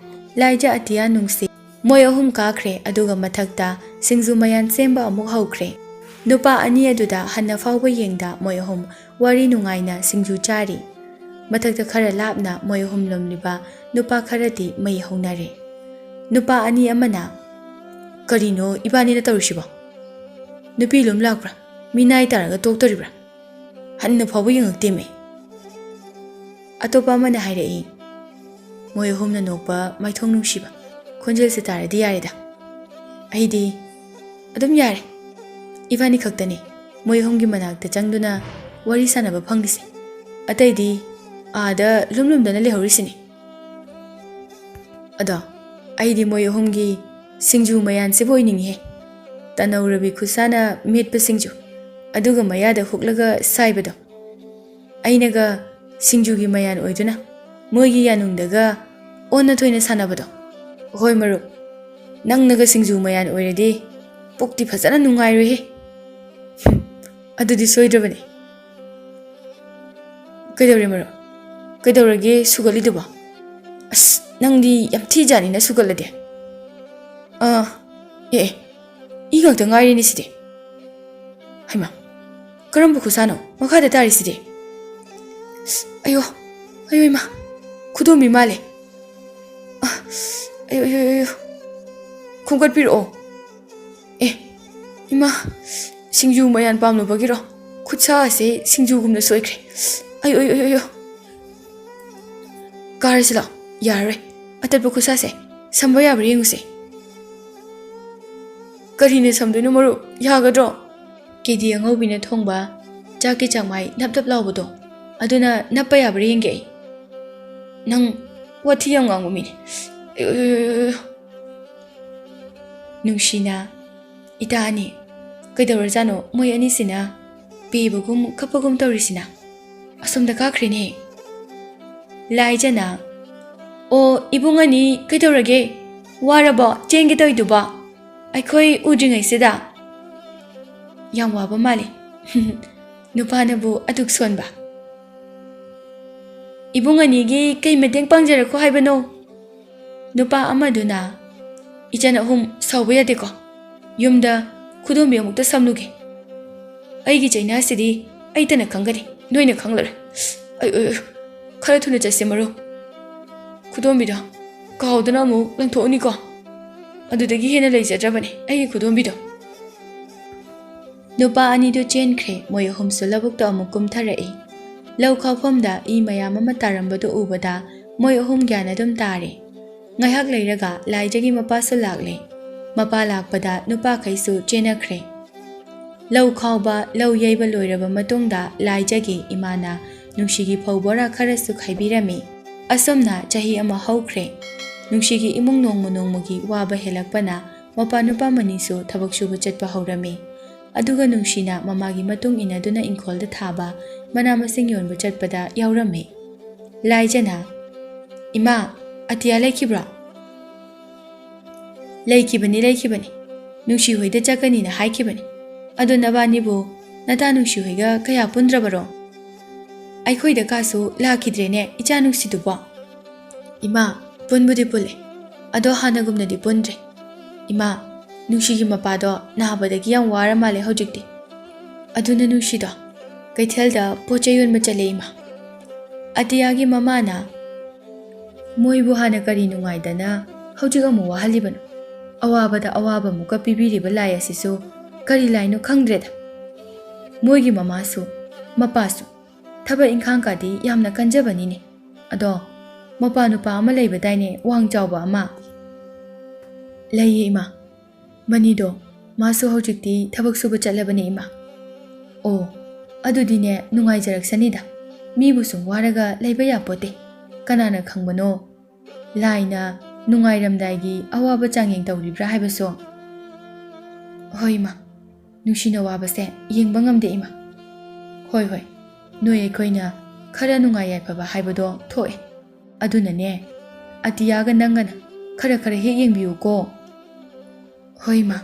Speaker 1: ꯂꯥꯏꯖꯥ ꯑꯇꯤꯌꯥ ꯅꯨꯡꯁꯤ ꯃꯣꯏ ꯑꯍꯨꯝ ꯀꯥꯈ꯭ꯔꯦ ꯑꯗꯨꯒ ꯃꯊꯛꯇ ꯁꯤꯡꯖꯨ ꯃꯌꯥꯟ ꯁꯦꯝꯕ ꯑꯃꯨꯛ ꯍꯧꯈ꯭ꯔꯦ ꯅꯨꯄꯥ ꯑꯅꯤ ꯑꯗꯨꯗ ꯍꯟꯅ ꯐꯥꯎꯕ ꯌꯦꯡꯗ ꯃꯣꯏ ꯑꯍꯨꯝ ꯋꯥꯔꯤ ꯅꯨꯡꯉꯥꯏꯅ ꯁꯤꯡꯖꯨ ꯆꯥꯔꯤ ꯃꯊꯛꯇ ꯈꯔ ꯂꯥꯞꯅ ꯃꯣꯏ ꯑꯍꯨꯝ ꯂꯣꯝꯂꯤꯕ ꯅꯨꯄꯥ ꯈꯔꯗꯤ ꯃꯩ ꯍꯧꯅꯔꯦ ꯅꯨꯄꯥ ꯑꯅꯤ ꯑꯃꯅ ꯀꯔꯤꯅꯣ ꯏꯕꯥꯅꯤꯅ ꯇꯧꯔꯤꯁꯤꯕꯣ ꯅꯨꯄꯤ ꯂꯣꯝ ꯂꯥꯛꯄ꯭ꯔꯥ ꯃꯤꯅꯥꯏ ꯇꯥꯔꯒ ꯇꯣꯛꯇꯣꯔꯤꯕ꯭ꯔꯥ ꯍꯟꯅ ꯐꯥꯎꯕ ꯌꯦꯡꯉꯛꯇꯦꯃꯦ ꯑꯇꯣꯞꯄ ꯑꯃꯅ ꯍꯥꯏꯔꯛꯏ ꯃꯣꯏ ꯑꯍꯨꯝꯅ ꯅꯣꯛꯄ ꯃꯥꯏꯊꯣꯡ ꯅꯨꯡꯁꯤꯕ ꯈꯣꯟꯖꯦꯜꯁꯦ ꯇꯥꯔꯗꯤ ꯌꯥꯔꯦꯗ ꯑꯩꯗꯤ ꯑꯗꯨꯝ ꯌꯥꯔꯦ ꯏꯕꯥꯅꯤ ꯈꯛꯇꯅꯤ ꯃꯣꯏ ꯑꯍꯨꯝꯒꯤ ꯃꯅꯥꯛꯇ ꯆꯪꯗꯨꯅ ꯋꯥꯔꯤ ꯁꯥꯟꯅꯕ ꯐꯪꯂꯤꯁꯦ ꯑꯇꯩꯗꯤ ꯑꯥꯗ ꯂꯨꯝꯗꯅ ꯂꯩꯍꯧꯔꯤꯁꯤꯅꯤ ꯑꯗꯣ ꯑꯩꯗꯤ ꯃꯣꯏ ꯑꯍꯨꯝꯒꯤ ꯁꯤꯡꯖꯨ ꯃꯌꯥꯟꯁꯤꯕꯨ ꯑꯣꯏꯅꯤꯡꯉꯤꯍꯦ ꯇꯅꯧꯔꯕꯤ ꯈꯨꯠꯁꯥꯅ ꯃꯦꯠꯄ ꯁꯤꯡꯖꯨ ꯑꯗꯨꯒ ꯃꯌꯥꯗ ꯍꯨꯛꯂꯒ ꯁꯥꯏꯕꯗꯣ ꯑꯩꯅꯒ ꯁꯤꯡꯖꯨꯒꯤ ꯃꯌꯥꯟ ꯑꯣꯏꯗꯨꯅ ꯃꯣꯏꯒꯤ ꯌꯥꯅꯨꯡꯗꯒ ꯑꯣꯟꯅ ꯊꯣꯏꯅ ꯁꯥꯟꯅꯕꯗꯣ ꯍꯣꯏ ꯃꯔꯨꯞ ꯅꯪꯅꯒ ꯁꯤꯡꯖꯨ ꯃꯌꯥꯟ ꯑꯣꯏꯔꯗꯤ ꯄꯨꯛꯇꯤ ꯐꯖꯅ ꯅꯨꯡꯉꯥꯏꯔꯣꯏꯍꯦ ꯑꯗꯨꯗꯤ ꯁꯣꯏꯗ꯭ꯔꯕꯅꯤ ꯀꯩꯗꯧꯔꯦ ꯃꯔꯨꯞ ꯀꯩꯗꯧꯔꯒꯦ ꯁꯨꯒꯠꯂꯤꯗꯨꯕꯣ ꯑꯁ ꯅꯪꯗꯤ ꯌꯥꯝ ꯊꯤꯖꯥꯅꯤꯅ ꯁꯨꯒꯠꯂꯗꯤ ꯏ ꯉꯥꯛꯇ ꯉꯥꯏꯔꯤꯅꯤ ꯁꯤꯗꯤ ꯍꯩꯃꯥ ꯀꯔꯝꯕ ꯈꯨꯠꯁꯥꯅꯣ ꯃꯈꯥꯗ ꯇꯥꯔꯤꯁꯤꯗꯤ ꯑꯌꯣ ꯏꯃꯥ ꯈꯨꯗꯣꯝꯕꯤ ꯃꯥꯜꯂꯦ ꯑꯌꯣ ꯈꯣꯝꯒꯠꯄꯤꯔꯛꯑꯣ ꯏꯃꯥ ꯁꯤꯡꯖꯨ ꯃꯌꯥꯟ ꯄꯥꯝꯂꯨꯕꯒꯤꯔꯣ ꯈꯨꯠꯁꯥ ꯑꯁꯤ ꯁꯤꯡꯖꯨꯒꯨꯝꯅ ꯁꯣꯏꯈ꯭ꯔꯦ ꯑꯌꯣ ꯀꯥꯔꯁꯤ ꯂꯥꯛꯑꯣ ꯌꯥꯔꯔꯣꯏ ꯑꯇꯠꯄ ꯈꯨꯠꯁꯥꯁꯦ ꯁꯝꯕ ꯌꯥꯕ꯭ꯔꯥ ꯌꯦꯡꯉꯨꯁꯦ ꯀꯔꯤꯅ ꯁꯝꯗꯣꯏꯅꯣ ꯃꯔꯨꯞ ꯌꯥꯒꯗ꯭ꯔꯣ ꯀꯦꯗꯤ ꯑꯉꯧꯕꯤꯅ ꯊꯣꯡꯕ ꯆꯥꯛꯀꯤ ꯆꯥꯛꯃꯥꯏ ꯅꯞ ꯂꯥꯎꯕꯗꯣ ꯑꯗꯨꯅ ꯅꯞꯄ ꯌꯥꯕ꯭ꯔꯥ ꯌꯦꯡꯒꯦ ꯑꯩ ꯅꯪ ꯋꯥꯊꯤ ꯌꯥꯝ ꯉꯥꯡꯕ ꯃꯤꯅꯤ ꯅꯨꯡꯁꯤꯅ ꯏꯇꯥ ꯑꯅꯤ ꯀꯩꯗꯧꯔꯖꯥꯠꯅꯣ ꯃꯣꯏ ꯑꯅꯤꯁꯤꯅ ꯄꯦꯕꯒꯨꯝ ꯀꯞꯄꯒꯨꯝ ꯇꯧꯔꯤꯁꯤꯅ ꯑꯁꯣꯝꯗ ꯀꯥꯈ꯭ꯔꯦꯅꯦ ꯂꯥꯏꯖꯅ ꯑꯣ ꯏꯕꯨꯡ ꯑꯅꯤ ꯀꯩꯗꯧꯔꯒꯦ ꯋꯥꯔꯕꯣ ꯆꯦꯟꯒꯦ ꯇꯧꯏꯗꯨꯕꯣ ꯑꯩꯈꯣꯏ ꯎꯗ꯭ꯔꯤꯉꯩꯁꯤꯗ ꯌꯥꯝ ꯋꯥꯕ ꯃꯥꯜꯂꯤ ꯅꯨꯄꯥꯅꯕꯨ ꯑꯗꯨꯛ ꯁꯣꯟꯕ ꯏꯕꯨꯡ ꯑꯅꯤꯒꯤ ꯀꯩ ꯃꯇꯦꯡ ꯄꯥꯡꯖꯔꯛꯈꯣ ꯍꯥꯏꯕꯅꯣ ꯅꯨꯄꯥ ꯑꯃꯗꯨꯅ ꯏꯆꯟ ꯑꯍꯨꯝ ꯁꯥꯎꯕ ꯌꯥꯗꯦꯀꯣ ꯌꯨꯝꯗ ꯈꯨꯗꯣꯝꯕꯤ ꯑꯃꯨꯛꯇ ꯁꯝꯂꯨꯒꯦ ꯑꯩꯒꯤ ꯆꯩꯅꯥꯁꯤꯗꯤ ꯑꯩꯇꯅ ꯈꯪꯒꯅꯤ ꯅꯣꯏꯅ ꯈꯪꯂꯔꯣꯏ ꯈꯔ ꯊꯨꯅ ꯆꯠꯁꯦ ꯃꯔꯨꯞ ꯈꯨꯗꯣꯝꯕꯤꯗꯣ ꯀꯥꯎꯗꯅ ꯑꯃꯨꯛ ꯂꯪꯊꯣꯛꯎꯅꯤꯀꯣ ꯑꯗꯨꯗꯒꯤ ꯍꯦꯟꯅ ꯂꯩꯖꯗ꯭ꯔꯕꯅꯤ ꯑꯩꯒꯤ ꯈꯨꯗꯣꯝꯕꯤꯗꯣ ꯅꯨꯄꯥ ꯑꯅꯤꯗꯨ ꯆꯦꯟꯈ꯭ꯔꯦ ꯃꯣꯏ ꯑꯍꯨꯝꯁꯨ ꯂꯧꯕꯨꯛꯇ ꯑꯃꯨꯛ ꯀꯨꯝꯊꯔꯛꯏ ꯂꯧ ꯈꯥꯎꯐꯝꯗ ꯏ ꯃꯌꯥꯝ ꯑꯃ ꯇꯥꯔꯝꯕꯗꯨ ꯎꯕꯗ ꯃꯣꯏ ꯑꯍꯨꯝ ꯒ꯭ꯌꯥꯟ ꯑꯗꯨꯝ ꯇꯥꯔꯦ ꯉꯥꯏꯍꯥꯛ ꯂꯩꯔꯒ ꯂꯥꯏꯖꯒꯤ ꯃꯄꯥꯁꯨ ꯂꯥꯛꯂꯦ ꯃꯄꯥ ꯂꯥꯛꯄꯗ ꯅꯨꯄꯥꯈꯩꯁꯨ ꯆꯦꯟꯅꯈ꯭ꯔꯦ ꯂꯧ ꯈꯥꯎꯕ ꯂꯧ ꯌꯩꯕ ꯂꯣꯏꯔꯕ ꯃꯇꯨꯡꯗ ꯂꯥꯏꯖꯒꯤ ꯏꯃꯥꯅ ꯅꯨꯡꯁꯤꯒꯤ ꯐꯧ ꯕꯣꯔꯥ ꯈꯔꯁꯨ ꯈꯥꯏꯕꯤꯔꯝꯃꯤ꯫ ꯑꯁꯨꯝꯅ ꯆꯍꯤ ꯑꯃ ꯍꯧꯈ꯭ꯔꯦ꯫ ꯅꯨꯡꯁꯤꯒꯤ ꯏꯃꯨꯡ ꯅꯣꯡꯃ ꯅꯣꯡꯃꯒꯤ ꯋꯥꯕ ꯍꯦꯜꯂꯛꯄꯅ ꯃꯄꯥ ꯅꯨꯄꯥ ꯃꯅꯤꯁꯨ ꯊꯕꯛ ꯁꯨꯕ ꯆꯠꯄ ꯍꯧꯔꯝꯃꯤ꯫ ꯑꯗꯨꯒ ꯅꯨꯡꯁꯤꯅ ꯃꯃꯥꯒꯤ ꯃꯇꯨꯡ ꯏꯟꯅꯗꯨꯅ ꯏꯪꯈꯣꯜꯗ ꯊꯥꯕ ꯃꯅꯥ ꯃꯁꯤꯡ ꯌꯣꯟꯕ ꯆꯠꯄꯗ ꯌꯥꯎꯔꯝꯃꯤ꯫ ꯂꯥꯏꯖꯅ "ꯏꯃꯥ, ꯑꯇꯤꯌꯥ ꯂꯩꯈꯤꯕ꯭ꯔꯣ?" "ꯂꯩꯈꯤꯕꯅꯤ꯫ ꯅꯨꯡꯁꯤ ꯍꯣꯏꯗ ꯆꯠꯀꯅꯤꯅ ꯍꯥꯏꯈꯤꯕꯅꯤ꯫ ꯑꯗꯣ ꯅꯕꯥꯅꯤꯕꯨ ꯅꯇꯥ ꯅꯨꯡꯁꯤ ꯍꯣꯏꯒ ꯀꯌꯥ ꯄꯨꯟꯗ꯭ꯔꯕꯔꯣ? ꯑꯩꯈꯣꯏꯗ ꯀꯥꯁꯨ ꯂꯥꯛꯈꯤꯗ꯭ꯔꯦꯅꯦ ꯏꯆꯥ ꯅꯨꯡꯁꯤꯗꯨꯕꯣ." "ꯏꯃꯥ, ꯄꯨꯟꯕꯨꯗꯤ ꯄꯨꯜꯂꯦ, ꯑꯗꯣ ꯍꯥꯟꯅꯒꯨꯝꯅꯗꯤ ꯄꯨꯟꯗ꯭ꯔꯦ꯫ ꯏꯃꯥ, ꯅꯨꯡꯁꯤꯒꯤ ꯃꯄꯥꯗꯣ ꯅꯥꯕꯗꯒꯤ ꯌꯥꯝ ꯋꯥꯔ ꯃꯥꯜꯂꯦ ꯍꯧꯖꯤꯛꯇꯤ꯫ ꯑꯗꯨꯅ ꯅꯨꯡꯁꯤꯗꯣ ꯀꯩꯊꯦꯜꯗ ꯄꯣꯠꯆꯩ ꯌꯣꯟꯕ ꯆꯠꯂꯦ ꯏꯃꯥ." ꯑꯇꯤꯌꯥꯒꯤ ꯃꯃꯥꯅ "ꯃꯣꯏꯕꯨ ꯍꯥꯟꯅ ꯀꯔꯤ ꯅꯨꯡꯉꯥꯏꯗꯅ ꯍꯧꯖꯤꯛ ꯑꯃꯨꯛ ꯋꯥꯍꯜꯂꯤꯕꯅꯣ? ꯑꯋꯥꯕꯗ ꯑꯋꯥꯕ ꯑꯃꯨꯛꯀ ꯄꯤꯕꯤꯔꯤꯕ ꯂꯥꯏ ꯑꯁꯤꯁꯨ ꯀꯔꯤ ꯂꯥꯏꯅꯣ ꯈꯪꯗ꯭ꯔꯦꯗ꯫ ꯃꯣꯏꯒꯤ ꯃꯃꯥꯁꯨ ꯃꯄꯥꯁꯨ ꯊꯕꯛ ꯏꯪꯈꯥꯡꯀꯥꯗꯤ ꯌꯥꯝꯅ ꯀꯟꯖꯕꯅꯤꯅꯦ꯫ ꯑꯗꯣ ꯃꯄꯥ ꯅꯨꯄꯥ ꯑꯃ ꯂꯩꯕꯗꯥꯏꯅꯦ, ꯋꯥꯡ ꯆꯥꯎꯕ ꯑꯃ?" "ꯂꯩꯌꯦ ꯏꯃꯥ, ꯃꯅꯤꯗꯣ ꯃꯥꯁꯨ ꯍꯧꯖꯤꯛꯇꯤ ꯊꯕꯛ ꯁꯨꯕ ꯆꯠꯂꯕꯅꯦ ꯏꯃꯥ." "ꯑꯣ, ꯑꯗꯨꯗꯤꯅꯦ ꯅꯨꯡꯉꯥꯏꯖꯔꯛꯁꯅꯤꯗ, ꯃꯤꯕꯨ ꯁꯨꯝ ꯋꯥꯔꯒ ꯂꯩꯕ ꯌꯥꯄꯣꯠꯇꯦ꯫ ꯀꯅꯥꯅ ꯈꯪꯕꯅꯣ ꯂꯥꯏꯅ ꯅꯨꯡꯉꯥꯏꯔꯝꯗꯥꯏꯒꯤ ꯑꯋꯥꯕ ꯆꯥꯡꯌꯦꯡ ꯇꯧꯔꯤꯕ꯭ꯔꯥ ꯍꯥꯏꯕꯁꯨ." "ꯍꯣꯏ ꯏꯃꯥ, ꯅꯨꯡꯁꯤꯅ ꯋꯥꯕꯁꯦ ꯌꯦꯡꯕ ꯉꯝꯗꯦ ꯏꯃꯥ." "ꯍꯣꯏ, ꯅꯣꯏ ꯑꯩꯈꯣꯏꯅ ꯈꯔ ꯅꯨꯡꯉꯥꯏ ꯌꯥꯏꯐꯕ ꯍꯥꯏꯕꯗꯣ ꯊꯣꯛꯑꯦ꯫ ꯑꯗꯨꯅꯅꯦ ꯑꯇꯤꯌꯥꯒ ꯅꯪꯒꯅ ꯈꯔ ꯍꯦꯛ ꯌꯦꯡꯕꯤꯌꯨꯀꯣ." "ꯍꯣꯏ ꯏꯃꯥ."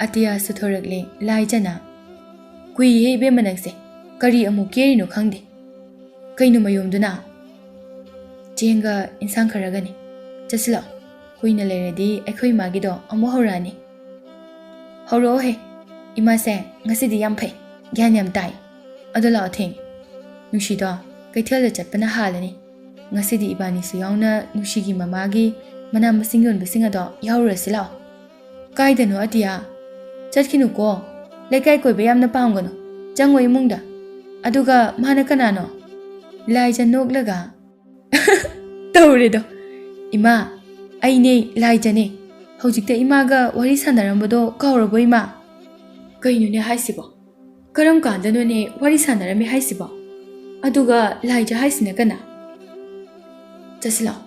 Speaker 1: ꯑꯇꯤꯌꯥꯁꯨ ꯊꯣꯔꯛꯂꯦ꯫ ꯂꯥꯏꯖꯅ "ꯀꯨꯏꯍꯦ ꯏꯕꯦꯝꯃ ꯅꯪꯁꯦ, ꯀꯔꯤ ꯑꯃꯨꯛ ꯀꯦꯔꯤꯅꯣ ꯈꯪꯗꯦ꯫ ꯀꯩꯅꯣ ꯃꯌꯨꯝꯗꯨꯅ?" "ꯆꯦꯡꯒ ꯏꯟꯁꯥꯡ ꯈꯔꯒꯅꯤ꯫ ꯆꯠꯁꯤꯜꯂꯛꯑꯣ, ꯀꯨꯏꯅ ꯂꯩꯔꯗꯤ ꯑꯩꯈꯣꯏ ꯏꯃꯥꯒꯤꯗꯣ ꯑꯃꯨꯛ ꯍꯧꯔꯛꯑꯅꯤ." "ꯍꯧꯔꯛꯑꯣꯍꯦ, ꯏꯃꯥꯁꯦ ꯉꯁꯤꯗꯤ ꯌꯥꯝ ꯐꯩ, ꯒ꯭ꯌꯥꯟ ꯌꯥꯝ ꯇꯥꯏ꯫ ꯑꯗꯣ ꯂꯥꯛꯑꯣ, ꯊꯦꯡꯉꯦ꯫ ꯅꯨꯡꯁꯤꯗꯣ ꯀꯩꯊꯦꯜꯗ ꯆꯠꯄꯅ ꯍꯥꯜꯂꯅꯤ꯫ ꯉꯁꯤꯗꯤ ꯏꯕꯥꯅꯤꯁꯨ ꯌꯥꯎꯅ ꯅꯨꯡꯁꯤꯒꯤ ꯃꯃꯥꯒꯤ ꯃꯅꯥ ꯃꯁꯤꯡ ꯌꯣꯟꯕꯁꯤꯡ ꯑꯗꯣ ꯌꯥꯎꯔꯨꯔꯁꯤ ꯂꯥꯛꯑꯣ." "ꯀꯥꯏꯗꯅꯣ ꯑꯇꯤꯌꯥ? ꯆꯠꯈꯤꯅꯨꯀꯣ, ꯂꯩꯀꯥꯏ ꯀꯣꯏꯕ ꯌꯥꯝꯅ ꯄꯥꯝꯒꯅꯨ꯫ ꯆꯪꯉꯣ ꯏꯃꯨꯡꯗ꯫ ꯑꯗꯨꯒ ꯃꯥꯅ ꯀꯅꯥꯅꯣ?" ꯂꯥꯏꯖ ꯅꯣꯛꯂꯒ ꯇꯧꯔꯦꯗꯣ, "ꯏꯃꯥ, ꯑꯩꯅꯦ ꯂꯥꯏꯖꯅꯦ꯫ ꯍꯧꯖꯤꯛꯇ ꯏꯃꯥꯒ ꯋꯥꯔꯤ ꯁꯥꯟꯅꯔꯝꯕꯗꯣ ꯀꯥꯎꯔꯕꯣ ꯏꯃꯥ?" "ꯀꯩꯅꯣꯅꯦ ꯍꯥꯏꯁꯤꯕꯣ? ꯀꯔꯝ ꯀꯥꯟꯗꯅꯣꯅꯦ ꯋꯥꯔꯤ ꯁꯥꯟꯅꯔꯝꯃꯤ ꯍꯥꯏꯁꯤꯕꯣ? ꯑꯗꯨꯒ ꯂꯥꯏꯖ ꯍꯥꯏꯁꯤꯅ ꯀꯅꯥ?" "ꯆꯠꯁꯤꯜꯂꯛꯑꯣ,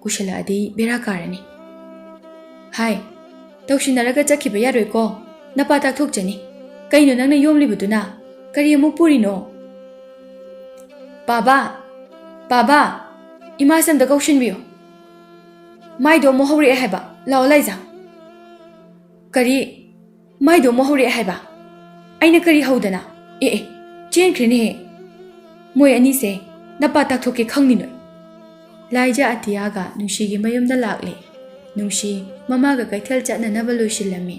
Speaker 1: ꯀꯨꯏꯁꯜꯂꯛꯑꯗꯤ ꯕꯦꯔꯥ ꯀꯥꯔꯅꯤ." "ꯍꯥꯏ, ꯇꯧꯁꯤꯟꯅꯔꯒ ꯆꯠꯈꯤꯕ ꯌꯥꯔꯣꯏꯀꯣ, ꯅꯄꯥ ꯇꯥꯛꯊꯣꯛꯆꯅꯤ꯫ ꯀꯩꯅꯣ ꯅꯪꯅ ꯌꯣꯝꯂꯤꯕꯗꯨꯅ? ꯀꯔꯤ ꯑꯃꯨꯛ ꯄꯨꯔꯤꯅꯣ?" "ꯄꯥꯕꯥ, ꯏꯃꯥꯁꯦ ꯑꯝꯇ ꯀꯧꯁꯤꯟꯕꯤꯌꯨ꯫ ꯃꯥꯏꯗꯣ ꯑꯃꯨꯛ ꯍꯧꯔꯛꯑꯦ ꯍꯥꯏꯕ꯫ ꯂꯥꯛꯑꯣ ꯂꯥꯏꯖ." "ꯀꯔꯤ? ꯃꯥꯏꯗꯣ ꯑꯃꯨꯛ ꯍꯧꯔꯛꯑꯦ ꯍꯥꯏꯕ? ꯑꯩꯅ ꯀꯔꯤ ꯍꯧꯗꯅ? ꯑꯦ, ꯆꯦꯟꯈ꯭ꯔꯦꯅꯦꯍꯦ꯫ ꯃꯣꯏ ꯑꯅꯤꯁꯦ ꯅꯄꯥ ꯇꯥꯛꯊꯣꯛꯀꯦ ꯈꯪꯅꯤ ꯅꯣꯏ." ꯂꯥꯏꯖ ꯑꯇꯤꯌꯥꯒ ꯅꯨꯡꯁꯤꯒꯤ ꯃꯌꯨꯝꯗ ꯂꯥꯛꯂꯦ꯫ ꯅꯨꯡꯁꯤ ꯃꯃꯥꯒ ꯀꯩꯊꯦꯜ ꯆꯠꯅꯅꯕ ꯂꯣꯏꯁꯤꯜꯂꯝꯃꯤ꯫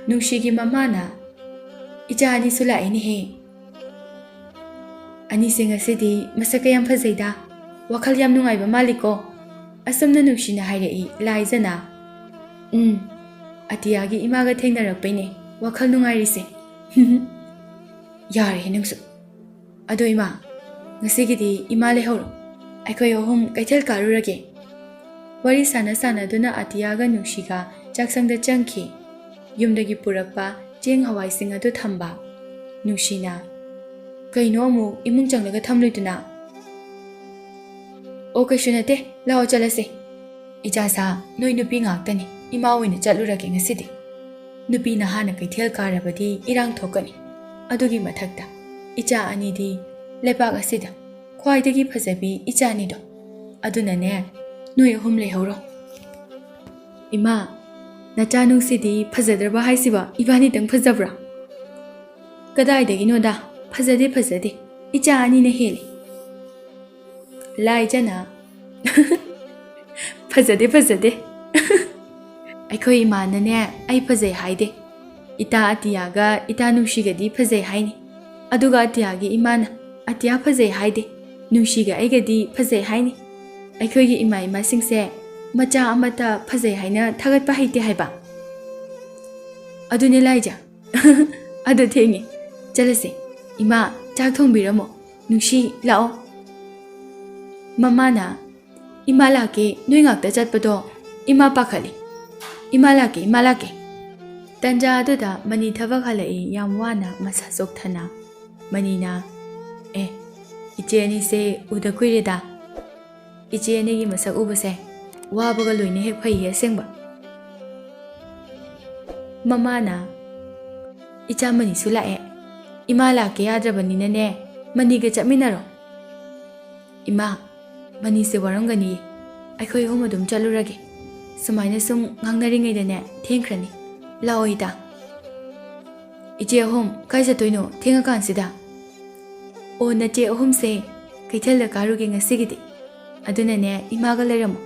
Speaker 1: ꯅꯨꯡꯁꯤꯒꯤ ꯃꯃꯥꯅ "ꯏꯆꯥ ꯑꯅꯤꯁꯨ ꯂꯥꯛꯏꯅꯦꯍꯦ꯫ ꯑꯅꯤꯁꯦ ꯉꯁꯤꯗꯤ ꯃꯁꯛꯀ ꯌꯥꯝ ꯐꯖꯩꯗ, ꯋꯥꯈꯜ ꯌꯥꯝ ꯅꯨꯡꯉꯥꯏꯕ ꯃꯥꯜꯂꯤꯀꯣ." ꯑꯁꯨꯝꯅ ꯅꯨꯡꯁꯤꯅ ꯍꯥꯏꯔꯛꯏ꯫ ꯂꯥꯏꯖꯅ "ꯑꯇꯤꯌꯥꯒꯤ ꯏꯃꯥꯒ ꯊꯦꯡꯅꯔꯛꯄꯩꯅꯦ ꯋꯥꯈꯜ ꯅꯨꯡꯉꯥꯏꯔꯤꯁꯦ." "ꯌꯥꯔꯦꯍꯦ ꯅꯪꯁꯨ꯫ ꯑꯗꯣ ꯏꯃꯥ, ꯉꯁꯤꯒꯤꯗꯤ ꯏꯃꯥ ꯂꯩꯍꯧꯔꯣ, ꯑꯩꯈꯣꯏ ꯑꯍꯨꯝ ꯀꯩꯊꯦꯜ ꯀꯥꯔꯨꯔꯒꯦ." ꯋꯥꯔꯤ ꯁꯥꯟꯅꯗꯨꯅ ꯑꯇꯤꯌꯥꯒ ꯅꯨꯡꯁꯤꯒ ꯆꯥꯛꯁꯪꯗ ꯆꯪꯈꯤ꯫ ꯌꯨꯝꯗꯒꯤ ꯄꯨꯔꯛꯄ ꯆꯦꯡ ꯍꯋꯥꯏꯁꯤꯡ ꯑꯗꯨ ꯊꯝꯕ꯫ ꯅꯨꯡꯁꯤꯅ "ꯀꯩꯅꯣ ꯑꯃꯨꯛ ꯏꯃꯨꯡ ꯆꯪꯂꯒ ꯊꯝꯂꯣꯏꯗꯨꯅ?" "ꯑꯣ, ꯀꯩꯁꯨ ꯅꯠꯇꯦ, ꯂꯥꯛꯑꯣ ꯆꯠꯂꯁꯦ꯫ ꯏꯆꯥꯁꯥ, ꯅꯣꯏ ꯅꯨꯄꯤ ꯉꯥꯛꯇꯅꯤ, ꯏꯃꯥ ꯑꯣꯏꯅ ꯆꯠꯂꯨꯔꯒꯦ ꯉꯁꯤꯗꯤ꯫ ꯅꯨꯄꯤꯅ ꯍꯥꯟꯅ ꯀꯩꯊꯦꯜ ꯀꯥꯔꯕꯗꯤ ꯏꯔꯥꯡ ꯊꯣꯛꯀꯅꯤ꯫ ꯑꯗꯨꯒꯤ ꯃꯊꯛꯇ ꯏꯆꯥ ꯑꯅꯤꯗꯤ ꯂꯩꯕꯥꯛ ꯑꯁꯤꯗ ꯈ꯭ꯋꯥꯏꯗꯒꯤ ꯐꯖꯕꯤ ꯏꯆꯥꯅꯤꯗꯣ꯫ ꯑꯗꯨꯅꯅꯦ ꯅꯣꯏ ꯑꯍꯨꯝ ꯂꯩꯍꯧꯔꯣ." "ꯏꯃꯥ, ꯅꯆꯥ ꯅꯨꯡꯁꯤꯗꯤ ꯐꯖꯗ꯭ꯔꯕ ꯍꯥꯏꯁꯤꯕ? ꯏꯕꯥꯅꯤꯇꯪ ꯐꯖꯕ꯭ꯔꯥ?" "ꯀꯗꯥꯏꯗꯒꯤꯅꯣꯗ, ꯐꯖꯗꯦ, ꯏꯆꯥ ꯑꯅꯤꯅ ꯍꯦꯜꯂꯤ." ꯂꯥꯏꯖꯅ ꯐꯖꯗꯦ ꯑꯩꯈꯣꯏ ꯏꯃꯥꯅꯅꯦ ꯑꯩ ꯐꯖꯩ ꯍꯥꯏꯗꯦ, ꯏꯇꯥ ꯑꯇꯤꯌꯥꯒ ꯏꯇꯥ ꯅꯨꯡꯁꯤꯒꯗꯤ ꯐꯖꯩ ꯍꯥꯏꯅꯤ꯫ ꯑꯗꯨꯒ ꯑꯇꯤꯌꯥꯒꯤ ꯏꯃꯥꯅ ꯑꯇꯤꯌꯥ ꯐꯖꯩ ꯍꯥꯏꯗꯦ, ꯅꯨꯡꯁꯤꯒ ꯑꯩꯒꯗꯤ ꯐꯖꯩ ꯍꯥꯏꯅꯤ꯫ ꯑꯩꯈꯣꯏꯒꯤ ꯏꯃꯥ ꯏꯃꯥꯁꯤꯡꯁꯦ ꯃꯆꯥ ꯑꯃꯠꯇ ꯐꯖꯩ ꯍꯥꯏꯅ ꯊꯥꯒꯠꯄ ꯍꯩꯇꯦ ꯍꯥꯏꯕ꯫ "ꯑꯗꯨꯅꯦ ꯂꯥꯏꯖ, ꯑꯗꯨ ꯊꯦꯡꯉꯦ, ꯆꯠꯂꯁꯦ꯫ ꯏꯃꯥ, ꯆꯥꯛ ꯊꯣꯡꯕꯤꯔꯝꯃꯣ꯫ ꯅꯨꯡꯁꯤ, ꯂꯥꯛꯑꯣ." ꯃꯃꯥꯅ "ꯏꯃꯥ ꯂꯥꯛꯀꯦ, ꯅꯣꯏ ꯉꯥꯛꯇ ꯆꯠꯄꯗꯣ ꯏꯃꯥ ꯄꯥꯈꯠꯂꯤ꯫ ꯏꯃꯥ ꯂꯥꯛꯀꯦ." ꯇꯟꯖꯥ ꯑꯗꯨꯗ ꯃꯅꯤ ꯊꯕꯛ ꯍꯜꯂꯛꯏ ꯌꯥꯝ ꯋꯥꯅ ꯃꯁꯥ ꯆꯣꯛꯊꯅ꯫ ꯃꯅꯤꯅ ꯏꯆꯦ ꯑꯅꯤꯁꯦ ꯎꯗ ꯀꯨꯏꯔꯦꯗ. ꯏꯆꯦ ꯑꯅꯤꯒꯤ ꯃꯁꯛ ꯎꯕꯁꯦ ꯋꯥꯕꯒ ꯂꯣꯏꯅ ꯍꯦꯛ ꯐꯩꯌꯦ ꯑꯁꯦꯡꯕ꯫ ꯃꯃꯥꯅ ꯏꯆꯥ ꯃꯅꯤꯁꯨ ꯂꯥꯛꯑꯦ. ꯏꯃꯥ ꯂꯥꯛꯀꯦ ꯌꯥꯗ꯭ꯔꯕꯅꯤꯅꯅꯦ ꯃꯅꯤꯒ ꯆꯠꯃꯤꯟꯅꯔꯣ. ꯏꯃꯥ, ꯃꯅꯤꯁꯦ ꯋꯥꯔꯝꯒꯅꯤꯌꯦ. ꯑꯩꯈꯣꯏ ꯑꯍꯨꯝ ꯑꯗꯨꯝ ꯆꯠꯂꯨꯔꯒꯦ. ꯁꯨꯃꯥꯏꯅ ꯁꯨꯝ ꯉꯥꯡꯅꯔꯤꯉꯩꯗꯅꯦ ꯊꯦꯡꯈ꯭ꯔꯅꯤ. ꯂꯥꯛꯑꯣ ꯏꯇꯥ. ꯏꯆꯦ ꯑꯍꯨꯝ ꯀꯥꯏ ꯆꯠꯇꯣꯏꯅꯣ ꯊꯦꯡꯉꯀꯥꯟꯁꯤꯗ? ꯑꯣ, ꯅꯆꯦ ꯑꯍꯨꯝꯁꯦ ꯀꯩꯊꯦꯜꯗ ꯀꯥꯔꯨꯒꯦ ꯉꯁꯤꯒꯤꯗꯤ. ꯑꯗꯨꯅꯅꯦ ꯏꯃꯥꯒ ꯂꯩꯔꯝꯃꯣ.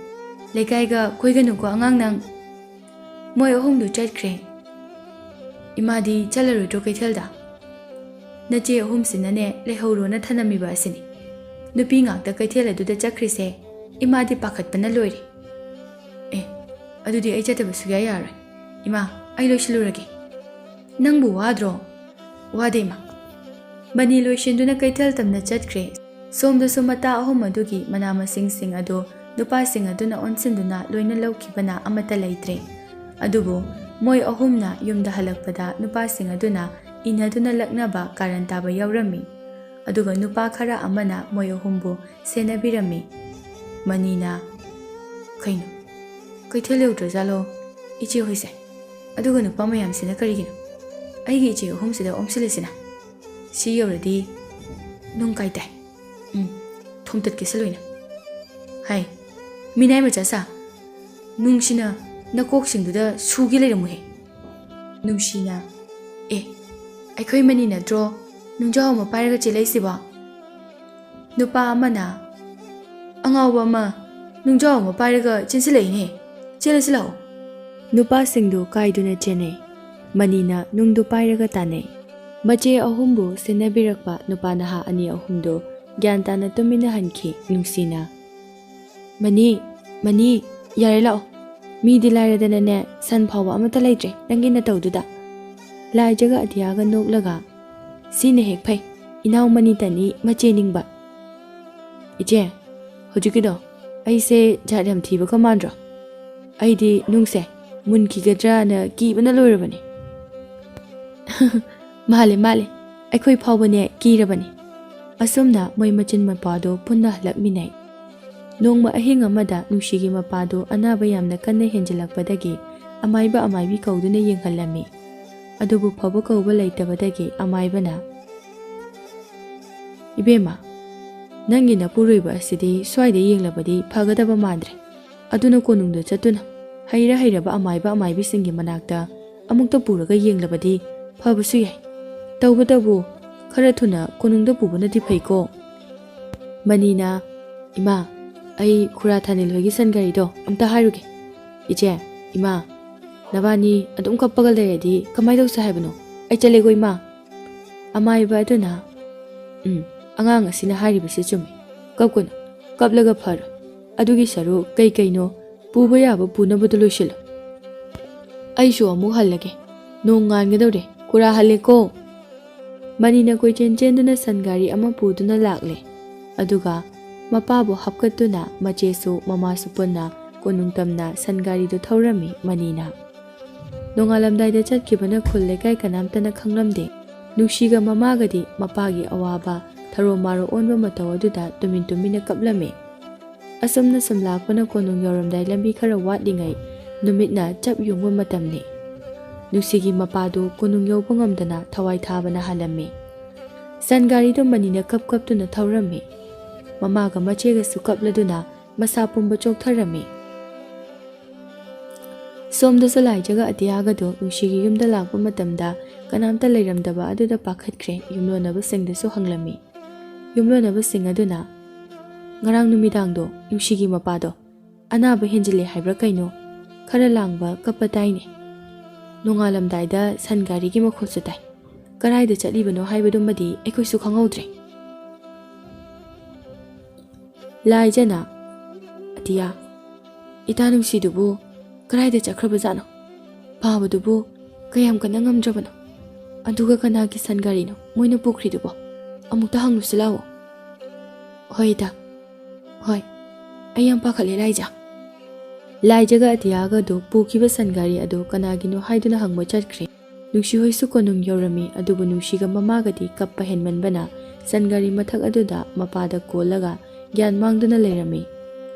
Speaker 1: ꯂꯩꯀꯥꯏꯒ ꯀꯣꯏꯒꯅꯨꯀꯣ ꯑꯉꯥꯡ ꯅꯪ. ꯃꯣꯏ ꯑꯍꯨꯝꯗꯨ ꯆꯠꯈ꯭ꯔꯦ. ꯏꯃꯥꯗꯤ ꯆꯠꯂꯔꯣꯏꯗ꯭ꯔꯣ ꯀꯩꯊꯦꯜꯗ? ꯅꯆꯦ ꯑꯍꯨꯝꯁꯤꯅꯅꯦ ꯂꯩꯍꯧꯔꯣꯅ ꯊꯅꯝꯃꯤꯕ ꯑꯁꯤꯅꯤ. ꯅꯨꯄꯤ ꯉꯥꯛꯇ ꯀꯩꯊꯦꯜ ꯑꯗꯨꯗ ꯆꯠꯈ꯭ꯔꯤꯁꯦ ꯏꯃꯥꯗꯤ ꯄꯥꯈꯠꯄꯅ ꯂꯣꯏꯔꯦ. ꯑꯗꯨꯗꯤ ꯑꯩ ꯆꯠꯇꯕ ꯁꯨꯡꯌꯥ ꯌꯥꯔꯣꯏ. ꯏꯃꯥ, ꯑꯩ ꯂꯣꯏꯁꯤꯜꯂꯨꯔꯒꯦ. ꯅꯪꯕꯨ ꯋꯥꯗ꯭ꯔꯣ? ꯋꯥꯗꯦ ꯏꯃꯥ. ꯃꯅꯤ ꯂꯣꯏꯁꯤꯟꯗꯨꯅ ꯀꯩꯊꯦꯜ ꯇꯝꯅ ꯆꯠꯈ꯭ꯔꯦ꯫ ꯁꯣꯝꯗꯁꯨ ꯃꯇꯥ ꯑꯍꯨꯝ ꯑꯗꯨꯒꯤ ꯃꯅꯥ ꯃꯁꯤꯡꯁꯤꯡ ꯑꯗꯨ ꯅꯨꯄꯥꯁꯤꯡ ꯑꯗꯨꯅ ꯑꯣꯟꯁꯤꯟꯗꯨꯅ ꯂꯣꯏꯅ ꯂꯧꯈꯤꯕꯅ ꯑꯃꯠꯇ ꯂꯩꯇ꯭ꯔꯦ꯫ ꯑꯗꯨꯕꯨ ꯃꯣꯏ ꯑꯍꯨꯝꯅ ꯌꯨꯝꯗ ꯍꯜꯂꯛꯄꯗ ꯅꯨꯄꯥꯁꯤꯡ ꯑꯗꯨꯅ ꯏꯟꯅꯗꯨꯅ ꯂꯛꯅꯕ ꯀꯥꯔꯟ ꯇꯥꯕ ꯌꯥꯎꯔꯝꯃꯤ꯫ ꯑꯗꯨꯒ ꯅꯨꯄꯥ ꯈꯔ ꯑꯃꯅ ꯃꯣꯏ ꯑꯍꯨꯝꯕꯨ ꯁꯦꯟꯅꯕꯤꯔꯝꯃꯤ꯫ ꯃꯅꯤꯅ ꯀꯩꯅꯣ ꯀꯩꯊꯦꯜ ꯌꯧꯗ꯭ꯔꯖꯥꯠꯂꯣ ꯏꯆꯦ ꯍꯣꯏꯁꯦ? ꯑꯗꯨꯒ ꯅꯨꯄꯥ ꯃꯌꯥꯝꯁꯤꯅ ꯀꯔꯤꯒꯤꯅꯣ ꯑꯩꯒꯤ ꯏꯆꯦ ꯑꯍꯨꯝꯁꯤꯗ ꯑꯣꯝꯁꯤꯜꯂꯤꯁꯤꯅ? ꯁꯤ ꯌꯧꯔꯗꯤ ꯅꯨꯡ ꯀꯥꯏ ꯇꯥꯏ. ꯊꯣꯝꯇꯠꯀꯦꯁꯦ ꯂꯣꯏꯅ. ꯍꯥꯏ ꯃꯤꯅꯥꯏ ꯃꯆꯥꯁꯥ, ꯅꯨꯡꯁꯤꯅ ꯅꯀꯣꯛꯁꯤꯡꯗꯨꯗ ꯁꯨꯒꯦ ꯂꯩꯔꯝꯃꯨꯍꯦ. ꯅꯨꯡꯁꯤꯅ ꯑꯩꯈꯣꯏ ꯃꯅꯤ ꯅꯠꯇ꯭ꯔꯣ ꯅꯨꯡꯖꯥꯎ ꯑꯃ ꯄꯥꯏꯔꯒ ꯆꯦꯜꯂꯛꯏꯁꯤꯕꯣ? ꯅꯨꯄꯥ ꯑꯃꯅ ꯑꯉꯥꯎꯕ ꯑꯃ ꯅꯨꯡꯖꯥꯎ ꯑꯃ ꯄꯥꯏꯔꯒ ꯆꯦꯟꯁꯤꯜꯂꯛꯏꯅꯦ. ꯆꯦꯜꯂꯁꯤ ꯂꯥꯛꯑꯣ. ꯅꯨꯄꯥꯁꯤꯡꯗꯨ ꯀꯥꯏꯗꯨꯅ ꯆꯦꯟꯅꯩ꯫ ꯃꯅꯤꯅ ꯅꯨꯡꯗꯨ ꯄꯥꯏꯔꯒ ꯇꯥꯟꯅꯩ꯫ ꯃꯆꯦ ꯑꯍꯨꯝꯕꯨ ꯁꯦꯟꯅꯕꯤꯔꯛꯄ ꯅꯨꯄꯥ ꯅꯍꯥ ꯑꯅꯤ ꯑꯍꯨꯝꯗꯨ ꯒ꯭ꯌꯥꯟ ꯇꯥꯅ ꯇꯨꯃꯤꯟꯅꯍꯟꯈꯤ ꯅꯨꯡꯁꯤꯅ꯫ ꯃꯅꯤ, ꯌꯥꯔꯦ ꯂꯥꯛꯑꯣ. ꯃꯤꯗꯤ ꯂꯥꯏꯔꯗꯅꯅꯦ ꯁꯟ ꯐꯥꯎꯕ ꯑꯃꯠꯇ ꯂꯩꯇ꯭ꯔꯦ ꯅꯪꯒꯤ ꯅꯇꯧꯗꯨꯗ. ꯂꯥꯏꯖꯒ ꯑꯇꯤꯌꯥꯒ ꯅꯣꯛꯂꯒ ꯁꯤꯅ ꯍꯦꯛ ꯐꯩ, ꯏꯅꯥꯎ ꯃꯅꯤꯇꯅꯤ ꯃꯆꯦ ꯅꯤꯡꯕ. ꯏꯆꯦ, ꯍꯧꯖꯤꯛꯀꯤꯗꯣ ꯑꯩꯁꯦ ꯖꯥꯠ ꯌꯥꯝ ꯊꯤꯕꯒ ꯃꯥꯟꯗ꯭ꯔꯣ? ꯑꯩꯗꯤ ꯅꯨꯡꯁꯦ ꯃꯨꯟꯈꯤꯒꯗ꯭ꯔꯥꯅ ꯀꯤꯕꯅ ꯂꯣꯏꯔꯕꯅꯤ. ꯃꯥꯜꯂꯦ. ꯑꯩꯈꯣꯏ ꯐꯥꯎꯕꯅꯦ ꯀꯤꯔꯕꯅꯤ꯫ ꯑꯁꯨꯝꯅ ꯃꯣꯏ ꯃꯆꯤꯟ ꯃꯄꯥꯗꯨ ꯄꯨꯟꯅ ꯍꯜꯂꯛꯃꯤꯟꯅꯩ꯫ ꯅꯣꯡꯃ ꯑꯍꯤꯡ ꯑꯃꯗ ꯅꯨꯡꯁꯤꯒꯤ ꯃꯄꯥꯗꯨ ꯑꯅꯥꯕ ꯌꯥꯝꯅ ꯀꯟꯅ ꯍꯦꯟꯖꯤꯜꯂꯛꯄꯗꯒꯤ ꯑꯃꯥꯏꯕꯤ ꯀꯧꯗꯨꯅ ꯌꯦꯡꯍꯜꯂꯝꯃꯤ꯫ ꯑꯗꯨꯕꯨ ꯐꯕ ꯀꯧꯕ ꯂꯩꯇꯕꯗꯒꯤ ꯑꯃꯥꯏꯕꯅ ꯏꯕꯦꯝꯃ, ꯅꯪꯒꯤ ꯅꯄꯨꯔꯣꯏꯕ ꯑꯁꯤꯗꯤ ꯁ꯭ꯋꯥꯏꯗ ꯌꯦꯡꯂꯕꯗꯤ ꯐꯒꯗꯕ ꯃꯥꯟꯗ꯭ꯔꯦ. ꯑꯗꯨꯅ ꯀꯣꯅꯨꯡꯗ ꯆꯠꯇꯨꯅ ꯍꯩꯔꯕ ꯑꯃꯥꯏꯕꯤꯁꯤꯡꯒꯤ ꯃꯅꯥꯛꯇ ꯑꯃꯨꯛꯇ ꯄꯨꯔꯒ ꯌꯦꯡꯂꯕꯗꯤ ꯐꯕꯁꯨ ꯌꯥꯏ. ꯇꯧꯕꯇꯕꯨ ꯈꯔ ꯊꯨꯅ ꯀꯣꯅꯨꯡꯗ ꯄꯨꯕꯅꯗꯤ ꯐꯩꯀꯣ. ꯃꯅꯤꯅ ꯏꯃꯥ, ꯑꯩ ꯈꯨꯔꯥ ꯊꯥꯅꯤꯜ ꯍꯣꯏꯒꯤ ꯁꯟꯒꯥꯔꯤꯗꯣ ꯑꯝꯇ ꯍꯥꯏꯔꯨꯒꯦ. ꯏꯆꯦ, ꯏꯃꯥ, ꯅꯕꯥꯅꯤ ꯑꯗꯨꯝ ꯀꯞꯄꯒ ꯂꯩꯔꯗꯤ ꯀꯃꯥꯏꯅ ꯇꯧꯁꯦ ꯍꯥꯏꯕꯅꯣ? ꯑꯩ ꯆꯠꯂꯦꯀꯣ ꯏꯃꯥ. ꯑꯃꯥꯏꯕ ꯑꯗꯨꯅ ꯑꯉꯥꯡ ꯑꯁꯤꯅ ꯍꯥꯏꯔꯤꯕꯁꯤ ꯆꯨꯝꯃꯤ. ꯀꯞꯀꯅꯨ, ꯀꯞꯂꯒ ꯐꯔꯣꯏ. ꯑꯗꯨꯒꯤ ꯁꯔꯨꯛ ꯀꯩꯅꯣ ꯄꯨꯕ ꯌꯥꯕ ꯄꯨꯅꯕꯗꯨ ꯂꯣꯏꯁꯤꯜꯂꯨ. ꯑꯩꯁꯨ ꯑꯃꯨꯛ ꯍꯜꯂꯒꯦ. ꯅꯣꯡ ꯉꯥꯟꯒꯗꯧꯔꯦ. ꯈꯨꯔꯥ ꯍꯜꯂꯦꯀꯣ. ꯃꯅꯤꯅ ꯀꯣꯏꯆꯦꯟ ꯆꯦꯟꯗꯨꯅ ꯁꯟꯒꯥꯔꯤ ꯑꯃ ꯄꯨꯗꯨꯅ ꯂꯥꯛꯂꯦ꯫ ꯑꯗꯨꯒ ꯃꯄꯥꯕꯨ ꯍꯥꯞꯀꯠꯇꯨꯅ ꯃꯆꯦꯁꯨ ꯃꯃꯥꯁꯨ ꯄꯨꯟꯅ ꯀꯣꯅꯨꯡ ꯇꯝꯅ ꯁꯟꯒꯥꯔꯤꯗꯨ ꯊꯧꯔꯝꯃꯤ ꯃꯅꯤꯅ꯫ ꯅꯣꯡꯉꯥꯜꯂꯝꯗꯥꯏꯗ ꯆꯠꯈꯤꯕꯅ ꯈꯨꯜ ꯂꯩꯀꯥꯏ ꯀꯅꯥꯝꯇꯅ ꯈꯪꯂꯝꯗꯦ꯫ ꯅꯨꯡꯁꯤꯒ ꯃꯃꯥꯒꯗꯤ ꯃꯄꯥꯒꯤ ꯑꯋꯥꯕ ꯊꯔꯣ ꯃꯥꯔꯣ ꯑꯣꯟꯕ ꯃꯇꯧ ꯑꯗꯨꯗ ꯇꯨꯃꯤꯟꯅ ꯀꯞꯂꯝꯃꯤ꯫ ꯑꯁꯨꯝꯅ ꯁꯨꯝ ꯂꯥꯛꯄꯅ ꯀꯣꯅꯨꯡ ꯌꯧꯔꯝꯗꯥꯏ ꯂꯝꯕꯤ ꯈꯔ ꯋꯥꯠꯂꯤꯉꯩ ꯅꯨꯃꯤꯠꯅ ꯆꯞ ꯌꯨꯡꯕ ꯃꯇꯝꯅꯤ꯫ ꯅꯨꯡꯁꯤꯒꯤ ꯃꯄꯥꯗꯨ ꯀꯣꯅꯨꯡ ꯌꯧꯕ ꯉꯝꯗꯅ ꯊꯋꯥꯏ ꯊꯥꯕꯅ ꯍꯜꯂꯝꯃꯤ꯫ ꯁꯟꯒꯥꯔꯤꯗꯨ ꯃꯅꯤꯅ ꯀꯞꯇꯨꯅ ꯊꯧꯔꯝꯃꯤ꯫ ꯃꯃꯥꯒ ꯃꯆꯦꯒꯁꯨ ꯀꯞꯂꯗꯨꯅ ꯃꯁꯥ ꯄꯨꯝꯕ ꯆꯣꯛꯊꯔꯝꯃꯤ꯫ ꯁꯣꯝꯗꯁꯨ ꯂꯥꯏꯖꯒ ꯑꯇꯤꯌꯥꯒꯗꯨ ꯅꯨꯡꯁꯤꯒꯤ ꯌꯨꯝꯗ ꯂꯥꯛꯄ ꯃꯇꯝꯗ ꯀꯅꯥꯝꯇ ꯂꯩꯔꯝꯗꯕ ꯑꯗꯨꯗ パꯈꯠꯈ꯭ꯔꯦ ꯌꯨꯝꯂꯣꯟꯅꯕꯁꯤꯡꯗꯁꯨ ꯍꯪꯂꯝꯃꯤ꯫ ꯌꯨꯝꯂꯣꯟꯅꯕꯁꯤꯡ ꯑꯗꯨꯅ ꯉꯔꯥꯡ ꯅꯨꯃꯤꯗꯥꯡꯗꯣ ꯅꯨꯡꯁꯤꯒꯤ ꯃꯄꯥꯗꯣ ꯑꯅꯥꯕ ꯍꯦꯟꯖꯤꯜꯂꯦ ꯍꯥꯏꯕ꯭ꯔꯥ ꯀꯩꯅꯣ? ꯈꯔ ꯂꯥꯡꯕ ꯀꯞꯄ ꯇꯥꯏꯅꯦ. ꯅꯣꯡꯉꯥꯜꯂꯝꯗꯥꯏꯗ ꯁꯟꯒꯥꯔꯤꯒꯤ ꯃꯈꯣꯜꯁꯨ ꯇꯥꯏ. ꯀꯔꯥꯏꯗ ꯆꯠꯂꯤꯕꯅꯣ ꯍꯥꯏꯕꯗꯨꯃꯗꯤ ꯑꯩꯈꯣꯏꯁꯨ ꯈꯪꯍꯧꯗ꯭ꯔꯦ. ꯂꯥꯏꯖꯅ ꯑꯇꯤꯌꯥ, ꯏꯇꯥ ꯅꯨꯡꯁꯤꯗꯨꯕꯨ ꯀꯔꯥꯏꯗ ꯆꯠꯈ꯭ꯔꯕꯖꯥꯠꯅꯣ? ꯐꯥꯕꯗꯨꯕꯨ ꯀꯌꯥꯝ ꯀꯟꯅ ꯉꯝꯗ꯭ꯔꯕꯅꯣ? ꯑꯗꯨꯒ ꯀꯅꯥꯒꯤ ꯁꯟꯒꯥꯔꯤꯅꯣ ꯃꯣꯏꯅ ꯄꯨꯈ꯭ꯔꯤꯗꯨꯕꯣ? ꯑꯃꯨꯛꯇ ꯍꯪꯂꯨꯁꯤ ꯂꯥꯛꯑꯣ. ꯍꯣꯏ ꯏꯇꯥ, ꯍꯣꯏ, ꯑꯩ ꯌꯥꯝ ꯄꯥꯈꯠꯂꯦ ꯂꯥꯏꯖ. ꯂꯥꯏꯖꯒ ꯑꯇꯤꯌꯥꯒ ꯑꯗꯨ ꯄꯨꯈꯤꯕ ꯁꯟꯒꯥꯔꯤ ꯑꯗꯨ ꯀꯅꯥꯒꯤꯅꯣ ꯍꯥꯏꯗꯨꯅ ꯍꯪꯕ ꯆꯠꯈ꯭ꯔꯦ꯫ ꯅꯨꯡꯁꯤ ꯍꯣꯏꯁꯨ ꯀꯣꯅꯨꯡ ꯌꯧꯔꯝꯃꯤ, ꯑꯗꯨꯕꯨ ꯅꯨꯡꯁꯤꯒ ꯃꯃꯥꯒꯗꯤ ꯀꯞꯄ ꯍꯦꯟꯃꯟꯕꯅ ꯁꯟꯒꯥꯔꯤ ꯃꯊꯛ ꯑꯗꯨꯗ ꯃꯄꯥꯗ ꯀꯣꯜꯂꯒ ꯒ꯭ꯌꯥꯟ ꯃꯥꯡꯗꯨꯅ ꯂꯩꯔꯝꯃꯤ꯫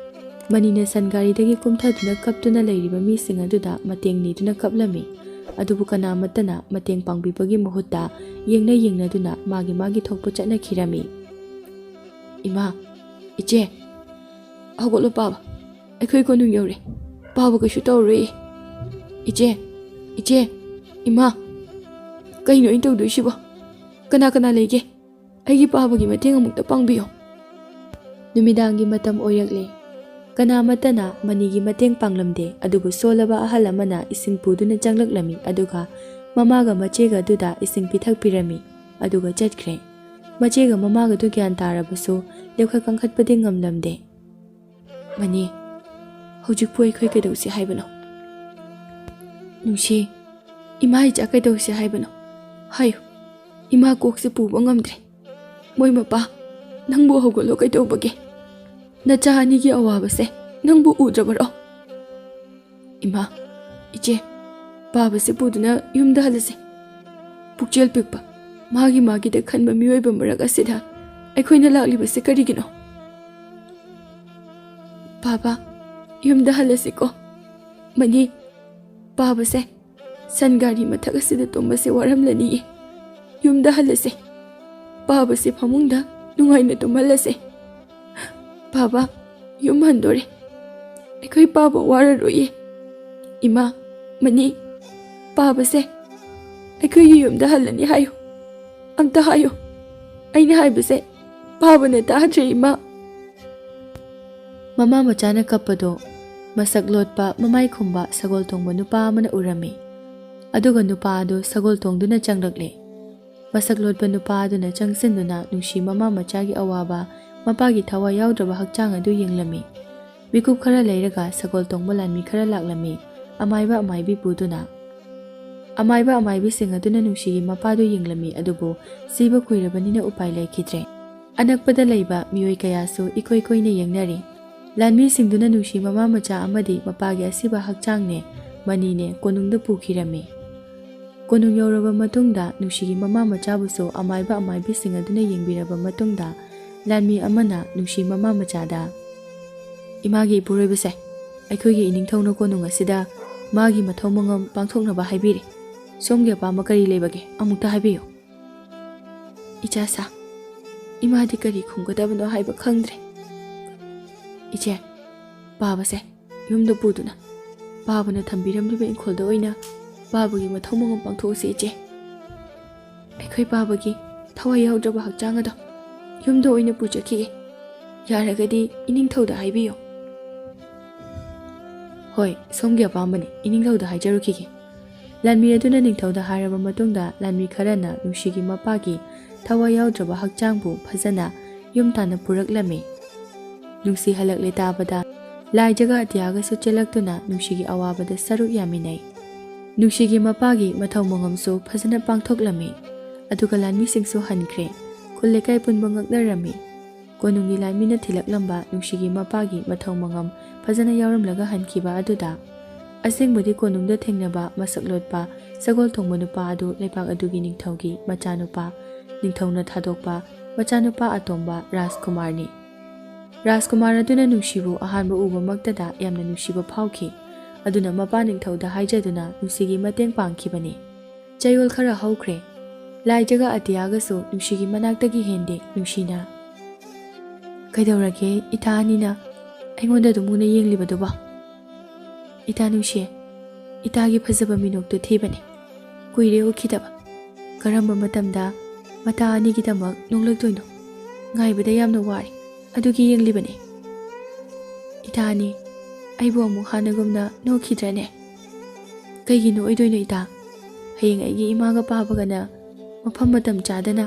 Speaker 1: ꯃꯅꯤꯅ ꯁꯟꯒꯥꯔꯤꯗꯒꯤ ꯀꯨꯝꯊꯗꯨꯅ ꯀꯞꯇꯨꯅ ꯂꯩꯔꯤꯕ ꯃꯤꯁꯤꯡ ꯑꯗꯨꯗ ꯃꯇꯦꯡ ꯅꯤꯗꯨꯅ ꯀꯞꯂꯝꯃꯤ꯫ ꯑꯗꯨꯕꯨ ꯀꯅꯥꯃꯠꯇꯅ ꯃꯇꯦꯡ ꯄꯥꯡꯕꯤꯕꯒꯤ ꯃꯍꯨꯠꯇ ꯌꯦꯡꯅꯗꯨꯅ ꯃꯥꯒꯤ ꯊꯣꯛꯄ ꯆꯠꯅꯈꯤꯔꯝꯃꯤ꯫ ꯏꯃꯥ, ꯏꯆꯦ, ꯍꯧꯒꯠꯂꯣ ꯄꯥꯕ, ꯑꯩꯈꯣꯏ ꯀꯣꯅꯨꯡ ꯌꯧꯔꯦ, ꯄꯥꯕ ꯀꯩꯁꯨ ꯇꯧꯔꯣꯏ꯫ ꯏꯆꯦ, ꯏꯃꯥ, ꯀꯩꯅꯣ ꯑꯩꯅ ꯇꯧꯗꯣꯏꯁꯤꯕꯣ? ꯀꯅꯥ ꯂꯩꯒꯦ? ꯑꯩꯒꯤ ꯄꯥꯕꯒꯤ ꯃꯇꯦꯡ ꯑꯃꯨꯛꯇ ꯄꯥꯡꯕꯤꯌꯣ꯫ ꯅꯨꯃꯤꯗꯥꯡꯒꯤ ꯃꯇꯝ ꯑꯣꯏꯔꯛꯂꯦ꯫ ꯀꯅꯥꯃꯠꯇꯅ ꯃꯅꯤꯒꯤ ꯃꯇꯦꯡ ꯄꯥꯡꯂꯝꯗꯦ, ꯑꯗꯨꯕꯨ ꯁꯣꯜꯂꯕ ꯑꯍꯜ ꯑꯃꯅ ꯏꯁꯤꯡ ꯄꯨꯗꯨꯅ ꯆꯪꯂꯛꯂꯝꯃꯤ, ꯑꯗꯨꯒ ꯃꯃꯥꯒ ꯃꯆꯦꯒ ꯑꯗꯨꯗ ꯏꯁꯤꯡ ꯄꯤꯊꯛꯄꯤꯔꯝꯃꯤ, ꯑꯗꯨꯒ ꯆꯠꯈ꯭ꯔꯦ꯫ ꯃꯆꯦꯒ ꯃꯃꯥꯒꯗꯨ ꯒ꯭ꯌꯥꯟ ꯇꯥꯔꯕꯁꯨ ꯂꯦꯞꯈꯠ ꯀꯪꯈꯠꯄꯗꯤ ꯉꯝꯂꯝꯗꯦ꯫ ꯃꯅꯤ, ꯍꯧꯖꯤꯛꯄꯨ ꯑꯩꯈꯣꯏ ꯀꯩꯗꯧꯁꯤ ꯍꯥꯏꯕꯅꯣ? ꯅꯨꯡꯁꯤ, ꯏꯃꯥ ꯏꯆꯥ ꯀꯩꯗꯧꯁꯤ ꯍꯥꯏꯕꯅꯣ? ꯍꯥꯏꯌꯨ, ꯏꯃꯥ ꯀꯣꯛꯁꯦ ꯄꯨꯕ ꯉꯝꯗ꯭ꯔꯦ꯫ ꯃꯣꯏ ꯃꯄꯥ, ꯅꯪꯕꯨ ꯍꯧꯒꯠꯂꯣ, ꯀꯩꯗꯧꯕꯒꯦ? ꯅꯆꯥ ꯑꯅꯤꯒꯤ ꯑꯋꯥꯕꯁꯦ ꯅꯪꯕꯨ ꯎꯗ꯭ꯔꯕꯔꯣ? ꯏꯃꯥ, ꯏꯆꯦ, ꯄꯥꯕꯁꯦ ꯄꯨꯗꯨꯅ ꯌꯨꯝꯗ ꯍꯜꯂꯁꯦ꯫ ꯄꯨꯛꯆꯦꯜ ꯄꯤꯛꯄ, ꯃꯥꯒꯤꯗ ꯈꯟꯕ ꯃꯤꯑꯣꯏꯕ ꯃꯔꯛ ꯑꯁꯤꯗ ꯑꯩꯈꯣꯏꯅ ꯂꯥꯛꯂꯤꯕꯁꯦ ꯀꯔꯤꯒꯤꯅꯣ? ꯄꯥꯕ, ꯌꯨꯝꯗ ꯍꯜꯂꯁꯤꯀꯣ꯫ ꯃꯅꯤ, ꯄꯥꯕꯁꯦ ꯁꯟꯒꯥꯔꯤ ꯃꯊꯛ ꯑꯁꯤꯗ ꯇꯨꯝꯕꯁꯦ ꯋꯥꯔꯝꯂꯅꯤꯌꯦ꯫ ꯌꯨꯝꯗ ꯍꯜꯂꯁꯦ, ꯄꯥꯕꯁꯦ ꯐꯃꯨꯡꯗ ꯅꯨꯡꯉꯥꯏꯅ ꯇꯨꯝꯍꯜꯂꯁꯦ꯫ ꯄꯥꯕ, ꯌꯨꯝ ꯍꯟꯗꯣꯔꯦ, ꯑꯩꯈꯣꯏ ꯄꯥꯕ ꯋꯥꯔꯔꯣꯏꯌꯦ꯫ ꯏꯃꯥ, ꯃꯅꯤ, ꯄꯥꯕꯁꯦ ꯑꯩꯈꯣꯏꯒꯤ ꯌꯨꯝꯗ ꯍꯜꯂꯅꯤ ꯍꯥꯏꯌꯨ, ꯑꯝꯇ ꯍꯥꯏꯌꯨ꯫ ꯑꯩꯅ ꯍꯥꯏꯕꯁꯦ ꯄꯥꯕꯅ ꯇꯥꯗ꯭ꯔꯦ ꯏꯃꯥ꯫ ꯃꯃꯥ ꯃꯆꯥꯅ ꯀꯞꯄꯗꯣ ꯃꯁꯛ ꯂꯣꯠꯄ, ꯃꯃꯥꯏ ꯈꯨꯝꯕ ꯁꯒꯣꯜ ꯇꯣꯡꯕ ꯅꯨꯄꯥ ꯑꯃꯅ ꯎꯔꯝꯃꯤ꯫ ꯑꯗꯨꯒ ꯅꯨꯄꯥ ꯑꯗꯨ ꯁꯒꯣꯜ ꯇꯣꯡꯗꯨꯅ ꯆꯪꯂꯛꯂꯦ꯫ ꯃꯁꯛ ꯂꯣꯠꯄ ꯅꯨꯄꯥ ꯑꯗꯨꯅ ꯆꯪꯁꯤꯟꯗꯨꯅ ꯅꯨꯡꯁꯤ ꯃꯃꯥ ꯃꯆꯥꯒꯤ ꯑꯋꯥꯕ, ꯃꯄꯥꯒꯤ ꯊꯋꯥꯏ ꯌꯥꯎꯗ꯭ꯔꯕ ꯍꯛꯆꯥꯡ ꯑꯗꯨ ꯌꯦꯡꯂꯝꯃꯤ꯫ ꯃꯤꯀꯨꯞ ꯈꯔ ꯂꯩꯔꯒ ꯁꯒꯣꯜ ꯇꯣꯡꯕ ꯂꯥꯟꯃꯤ ꯈꯔ ꯂꯥꯛꯂꯝꯃꯤ, ꯑꯃꯥꯏꯕ ꯑꯃꯥꯏꯕꯤ ꯄꯨꯗꯨꯅ꯫ ꯑꯃꯥꯏꯕ ꯑꯃꯥꯏꯕꯤꯁꯤꯡ ꯑꯗꯨꯅ ꯅꯨꯡꯁꯤꯒꯤ ꯃꯄꯥꯗꯨ ꯌꯦꯡꯂꯝꯃꯤ, ꯑꯗꯨꯕꯨ ꯁꯤꯕ ꯀꯨꯏꯔꯕꯅꯤꯅ ꯎꯄꯥꯏ ꯂꯩꯈꯤꯗ꯭ꯔꯦ꯫ ꯑꯅꯛꯄꯗ ꯂꯩꯕ ꯃꯤꯑꯣꯏ ꯀꯌꯥꯁꯨ ꯏꯀꯣꯏ ꯀꯣꯏꯅ ꯌꯦꯡꯅꯔꯤ꯫ ꯂꯥꯟꯃꯤꯁꯤꯡꯗꯨꯅ ꯅꯨꯡꯁꯤ ꯃꯃꯥ ꯃꯆꯥ ꯑꯃꯗꯤ ꯃꯄꯥꯒꯤ ꯑꯁꯤꯕ ꯍꯛꯆꯥꯡꯅꯦ, ꯃꯅꯤꯅꯦ, ꯀꯣꯅꯨꯡꯗ ꯄꯨꯈꯤꯔꯝꯃꯤ꯫ ꯀꯣꯅꯨꯡ ꯌꯧꯔꯕ ꯃꯇꯨꯡꯗ ꯅꯨꯡꯁꯤꯒꯤ ꯃꯃꯥ ꯃꯆꯥꯕꯨꯁꯨ ꯑꯃꯥꯏꯕ ꯑꯃꯥꯏꯕꯤꯁꯤꯡ ꯑꯗꯨꯅ ꯌꯦꯡꯕꯤꯔꯕ ꯃꯇꯨꯡꯗ ꯂꯥꯟꯃꯤ ꯑꯃꯅ ꯅꯨꯡꯁꯤ ꯃꯃꯥ ꯃꯆꯥꯗ, ꯏꯃꯥꯒꯤ ꯏꯄꯨꯔꯣꯏꯕꯁꯦ, ꯑꯩꯈꯣꯏꯒꯤ ꯏꯅꯤꯡꯊꯧꯅ ꯀꯣꯅꯨꯡ ꯑꯁꯤꯗ ꯃꯥꯒꯤ ꯃꯊꯧ ꯃꯉꯝ ꯄꯥꯡꯊꯣꯛꯅꯕ ꯍꯥꯏꯕꯤꯔꯤ꯫ ꯁꯣꯝꯒꯤ ꯑꯄꯥꯝꯕ ꯀꯔꯤ ꯂꯩꯕꯒꯦ, ꯑꯃꯨꯛꯇ ꯍꯥꯏꯕꯤꯌꯨ꯫ ꯏꯆꯥꯁꯥ, ꯏꯃꯥꯗꯤ ꯀꯔꯤ ꯈꯨꯝꯒꯗꯕꯅꯣ ꯍꯥꯏꯕ ꯈꯪꯗ꯭ꯔꯦ꯫ ꯏꯆꯦ, ꯄꯥꯕꯁꯦ ꯌꯨꯝꯗ ꯄꯨꯗꯨꯅ ꯄꯥꯕꯅ ꯊꯝꯕꯤꯔꯝꯂꯤꯕ ꯏꯪꯈꯣꯜꯗ ꯑꯣꯏꯅ ꯄꯥꯕꯒꯤ ꯃꯊꯧ ꯃꯉꯝ ꯄꯥꯡꯊꯣꯛꯑꯁꯤ ꯏꯆꯦ꯫ ꯑꯩꯈꯣꯏ ꯄꯥꯕꯒꯤ ꯊꯋꯥꯏ ꯌꯥꯎꯗ꯭ꯔꯕ ꯍꯛꯆꯥꯡ ꯑꯗꯣ ꯌꯨꯝꯗ ꯑꯣꯏꯅ ꯄꯨꯖꯈꯤꯒꯦ꯫ ꯌꯥꯔꯒꯗꯤ ꯏꯅꯤꯡꯊꯧꯗ ꯍꯥꯏꯕꯤꯌꯨ꯫ ꯍꯣꯏ, ꯁꯣꯝꯒꯤ ꯑꯄꯥꯝꯕꯅꯤ, ꯏꯅꯤꯡꯊꯧꯗ ꯍꯥꯏꯖꯔꯨꯈꯤꯒꯦ꯫ ꯂꯥꯟꯃꯤ ꯑꯗꯨꯅ ꯅꯤꯡꯊꯧꯗ ꯍꯥꯏꯔꯕ ꯃꯇꯨꯡꯗ ꯂꯥꯟꯃꯤ ꯈꯔꯅ ꯅꯨꯡꯁꯤꯒꯤ ꯃꯄꯥꯒꯤ ꯊꯋꯥꯏ ꯌꯥꯎꯗ꯭ꯔꯕ ꯍꯛꯆꯥꯡꯕꯨ ꯐꯖꯅ ꯌꯨꯝ ꯇꯥꯟꯅ ꯄꯨꯔꯛꯂꯝꯃꯤ꯫ ꯅꯨꯡꯁꯤ ꯍꯜꯂꯛꯂꯦ ꯇꯥꯕꯗ ꯂꯥꯏꯖꯒ ꯑꯇꯤꯌꯥꯒꯁꯨ ꯆꯦꯜꯂꯛꯇꯨꯅ ꯅꯨꯡꯁꯤꯒꯤ ꯑꯋꯥꯕꯗ ꯁꯔꯨꯛ ꯌꯥꯃꯤꯟꯅꯩ꯫ ꯅꯨꯡꯁꯤꯒꯤ ꯃꯄꯥꯒꯤ ꯃꯊꯧ ꯃꯉꯝꯁꯨ ꯐꯖꯅ ꯄꯥꯡꯊꯣꯛꯂꯝꯃꯤ, ꯑꯗꯨꯒ ꯂꯥꯟꯃꯤꯁꯤꯡꯁꯨ ꯍꯟꯈ꯭ꯔꯦ꯫ ꯈꯨꯜ ꯂꯩꯀꯥꯏ ꯄꯨꯟꯕ ꯉꯛꯅꯔꯝꯃꯤ꯫ ꯀꯣꯅꯨꯡꯒꯤ ꯂꯥꯟꯃꯤꯅ ꯊꯤꯜꯂꯛꯂꯝꯕ ꯅꯨꯡꯁꯤꯒꯤ ꯃꯄꯥꯒꯤ ꯃꯊꯧ ꯃꯉꯝ ꯐꯖꯅ ꯌꯥꯎꯔꯝꯂꯒ ꯍꯟꯈꯤꯕ ꯑꯗꯨꯗ ꯑꯁꯦꯡꯕꯗꯤ ꯀꯣꯅꯨꯡꯗ ꯊꯦꯡꯅꯕ ꯃꯁꯛ ꯂꯣꯠꯄ ꯁꯒꯣꯜ ꯊꯣꯡꯕ ꯅꯨꯄꯥ ꯑꯗꯨ ꯂꯩꯄꯥꯛ ꯑꯗꯨꯒꯤ ꯅꯤꯡꯊꯧꯒꯤ ꯃꯆꯥꯅꯨꯄꯥ, ꯅꯤꯡꯊꯧꯅ ꯊꯥꯗꯣꯛꯄ ꯃꯆꯥꯅꯨꯄꯥ ꯑꯇꯣꯝꯕ ꯔꯥꯖꯀꯨꯃꯥꯔꯅꯤ꯫ ꯔꯥꯖꯀꯨꯃꯥꯔ ꯑꯗꯨꯅ ꯅꯨꯡꯁꯤꯕꯨ ꯑꯍꯥꯟꯕ ꯎꯕꯃꯛꯇꯗ ꯌꯥꯝꯅ ꯅꯨꯡꯁꯤꯕ ꯐꯥꯎꯈꯤ, ꯑꯗꯨꯅ ꯃꯄꯥ ꯅꯤꯡꯊꯧꯗ ꯍꯥꯏꯖꯗꯨꯅ ꯅꯨꯡꯁꯤꯒꯤ ꯃꯇꯦꯡ ꯄꯥꯡꯈꯤꯕꯅꯤ꯫ ꯆꯌꯣꯜ ꯈꯔ ꯍꯧꯈ꯭ꯔꯦ꯫ ꯂꯥꯏꯖꯒ ꯑꯇꯤꯌꯥꯒꯁꯨ ꯅꯨꯡꯁꯤꯒꯤ ꯃꯅꯥꯛꯇꯒꯤ ꯍꯦꯟꯗꯦ ꯅꯨꯡꯁꯤꯅ꯫ ꯀꯩꯗꯧꯔꯒꯦ ꯏꯇꯥ ꯑꯅꯤꯅ ꯑꯩꯉꯣꯟꯗ ꯑꯗꯨꯝ ꯃꯨꯟꯅ ꯌꯦꯡꯂꯤꯕꯗꯨꯕꯣ? ꯏꯇꯥ ꯅꯨꯡꯁꯤ, ꯏꯇꯥꯒꯤ ꯐꯖꯕ ꯃꯤꯅꯣꯛꯇꯨ ꯊꯤꯕꯅꯤ, ꯀꯨꯏꯔꯦ ꯎꯈꯤꯗꯕ꯫ ꯀꯔꯝꯕ ꯃꯇꯝꯗ ꯃꯇꯥ ꯑꯅꯤꯒꯤꯗꯃꯛ ꯅꯣꯡꯂꯛꯇꯣꯏꯅꯣ? ꯉꯥꯏꯕꯗ ꯌꯥꯝꯅ ꯋꯥꯔꯦ, ꯑꯗꯨꯒꯤ ꯌꯦꯡꯂꯤꯕꯅꯤ꯫ ꯏꯇꯥ ꯑꯅꯤ, ꯑꯩꯕꯨ ꯑꯃꯨꯛ ꯍꯥꯟꯅꯒꯨꯝꯅ ꯅꯣꯛꯈꯤꯗ꯭ꯔꯅꯦ? ꯀꯩꯒꯤꯅꯣ ꯑꯣꯏꯗꯣꯏꯅꯣ ꯏꯇꯥ? ꯍꯌꯦꯡ ꯑꯩꯒꯤ ꯏꯃꯥꯒ ꯄꯥꯕꯒꯅ ꯃꯐꯝ ꯃꯇꯝ ꯆꯥꯗꯅ…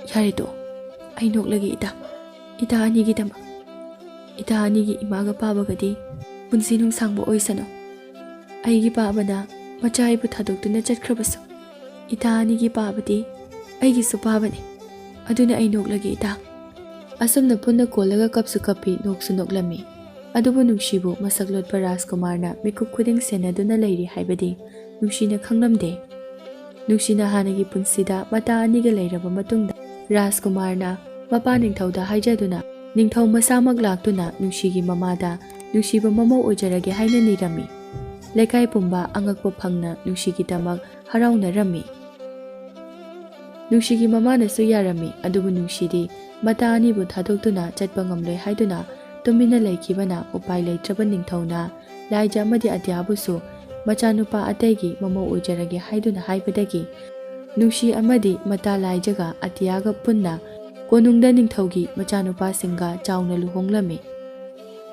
Speaker 1: ꯌꯥꯔꯦ ꯇꯣ, ꯑꯩ ꯅꯣꯛꯂꯒꯦ ꯏꯇꯥ, ꯏꯇꯥ ꯑꯅꯤꯒꯤꯗꯃꯛ꯫ ꯏꯇꯥ ꯑꯅꯤꯒꯤ ꯏꯃꯥꯒ ꯄꯥꯕꯒꯗꯤ ꯄꯨꯟꯁꯤ ꯅꯨꯡꯁꯥꯡꯕ ꯑꯣꯏꯁꯅꯨ꯫ ꯑꯩꯒꯤ ꯄꯥꯕꯅ ꯃꯆꯥ ꯑꯩꯕꯨ ꯊꯥꯗꯣꯛꯇꯨꯅ ꯆꯠꯈ꯭ꯔꯕꯁꯨ ꯏꯇꯥ ꯑꯅꯤꯒꯤ ꯄꯥꯕꯗꯤ ꯑꯩꯒꯤꯁꯨ ꯄꯥꯕꯅꯤ, ꯑꯗꯨꯅ ꯑꯩ ꯅꯣꯛꯂꯒꯦ ꯏꯇꯥ꯫ ꯑꯁꯨꯝꯅ ꯄꯨꯟꯅ ꯀꯣꯜꯂꯒ ꯀꯞꯁꯨ ꯀꯞꯄꯤ, ꯅꯣꯛꯁꯨ ꯅꯣꯛꯂꯝꯃꯤ꯫ ꯑꯗꯨꯕꯨ ꯅꯨꯡꯁꯤꯕꯨ ꯃꯁꯛ ꯂꯣꯠꯄ ꯔꯥꯖꯀꯨꯃꯥꯔꯅ ꯃꯤꯀꯨꯞ ꯈꯨꯗꯤꯡ ꯁꯦꯟꯅꯗꯨꯅ ꯂꯩꯔꯤ ꯍꯥꯏꯕꯗꯤ ꯅꯨꯡꯁꯤꯅ ꯈꯪꯂꯝꯗꯦ꯫ ꯅꯨꯡꯁꯤꯅ ꯍꯥꯟꯅꯒꯤ ꯄꯨꯟꯁꯤꯗ ꯃꯇꯥ ꯑꯅꯤꯒ ꯂꯩꯔꯕ ꯃꯇꯨꯡꯗ ꯔꯥꯖꯀꯨꯃꯥꯔꯅ ꯃꯄꯥ ꯅꯤꯡꯊꯧꯗ ꯍꯥꯏꯖꯗꯨꯅ ꯅꯤꯡꯊꯧ ꯃꯁꯥꯃꯛ ꯂꯥꯛꯇꯨꯅ ꯅꯨꯡꯁꯤꯒꯤ ꯃꯃꯥꯗ ꯅꯨꯡꯁꯤꯕ ꯃꯃꯧ ꯑꯣꯏꯖꯔꯒꯦ ꯍꯥꯏꯅ ꯅꯤꯔꯝꯃꯤ꯫ ꯂꯩꯀꯥꯏ ꯄꯨꯝꯕ ꯑꯉꯛꯄ ꯐꯪꯅ ꯅꯨꯡꯁꯤꯒꯤꯗꯃꯛ ꯍꯔꯥꯎꯅꯔꯝꯃꯤ꯫ ꯅꯨꯡꯁꯤꯒꯤ ꯃꯃꯥꯅꯁꯨ ꯌꯥꯔꯝꯃꯤ, ꯑꯗꯨꯕꯨ ꯅꯨꯡꯁꯤꯗꯤ ꯃꯇꯥ ꯑꯅꯤꯕꯨ ꯊꯥꯗꯣꯛꯇꯨꯅ ꯆꯠꯄ ꯉꯝꯂꯣꯏ ꯍꯥꯏꯗꯨꯅ ꯇꯨꯃꯤꯟꯅ ꯂꯩꯈꯤꯕꯅ ꯎꯄꯥꯏ ꯂꯩꯇ꯭ꯔꯕ ꯅꯤꯡꯊꯧꯅ ꯂꯥꯏꯖ ꯑꯃꯗꯤ ꯑꯇꯤꯌꯥꯕꯨꯁꯨ ꯃꯆꯥꯅꯨꯄꯥ ꯑꯇꯩꯒꯤ ꯃꯃꯧ ꯑꯣꯏꯖꯔꯒꯦ ꯍꯥꯏꯗꯨꯅ ꯍꯥꯏꯕꯗꯒꯤ ꯅꯨꯡꯁꯤ ꯑꯃꯗꯤ ꯃꯇꯥ ꯂꯥꯏꯖꯒ ꯑꯇꯤꯌꯥꯒ ꯄꯨꯟꯅ ꯀꯣꯅꯨꯡꯗ ꯅꯤꯡꯊꯧꯒꯤ ꯃꯆꯥꯅꯨꯄꯥꯁꯤꯡꯒ ꯆꯥꯎꯅ ꯂꯨꯍꯣꯡꯂꯝꯃꯤ꯫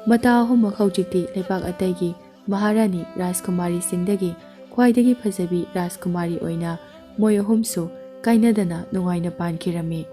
Speaker 1: ꯃꯇꯥ ꯑꯍꯨꯝꯃꯛ ꯍꯧꯖꯤꯛꯇꯤ ꯂꯩꯕꯥꯛ ꯑꯇꯩꯒꯤ ꯃꯍꯥꯔꯥꯅꯤ ꯔꯥꯖꯀꯨꯃꯥꯔꯤꯁꯤꯡꯗꯒꯤ ꯈ꯭ꯋꯥꯏꯗꯒꯤ ꯐꯖꯕꯤ ꯔꯥꯖꯀꯨꯃꯥꯔꯤ ꯑꯣꯏꯅ ꯃꯣꯏ ꯑꯍꯨꯝꯁꯨ ꯀꯥꯏꯅꯗꯅ ꯅꯨꯡꯉꯥꯏꯅ ꯄꯥꯟꯈꯤꯔꯝꯃꯤ꯫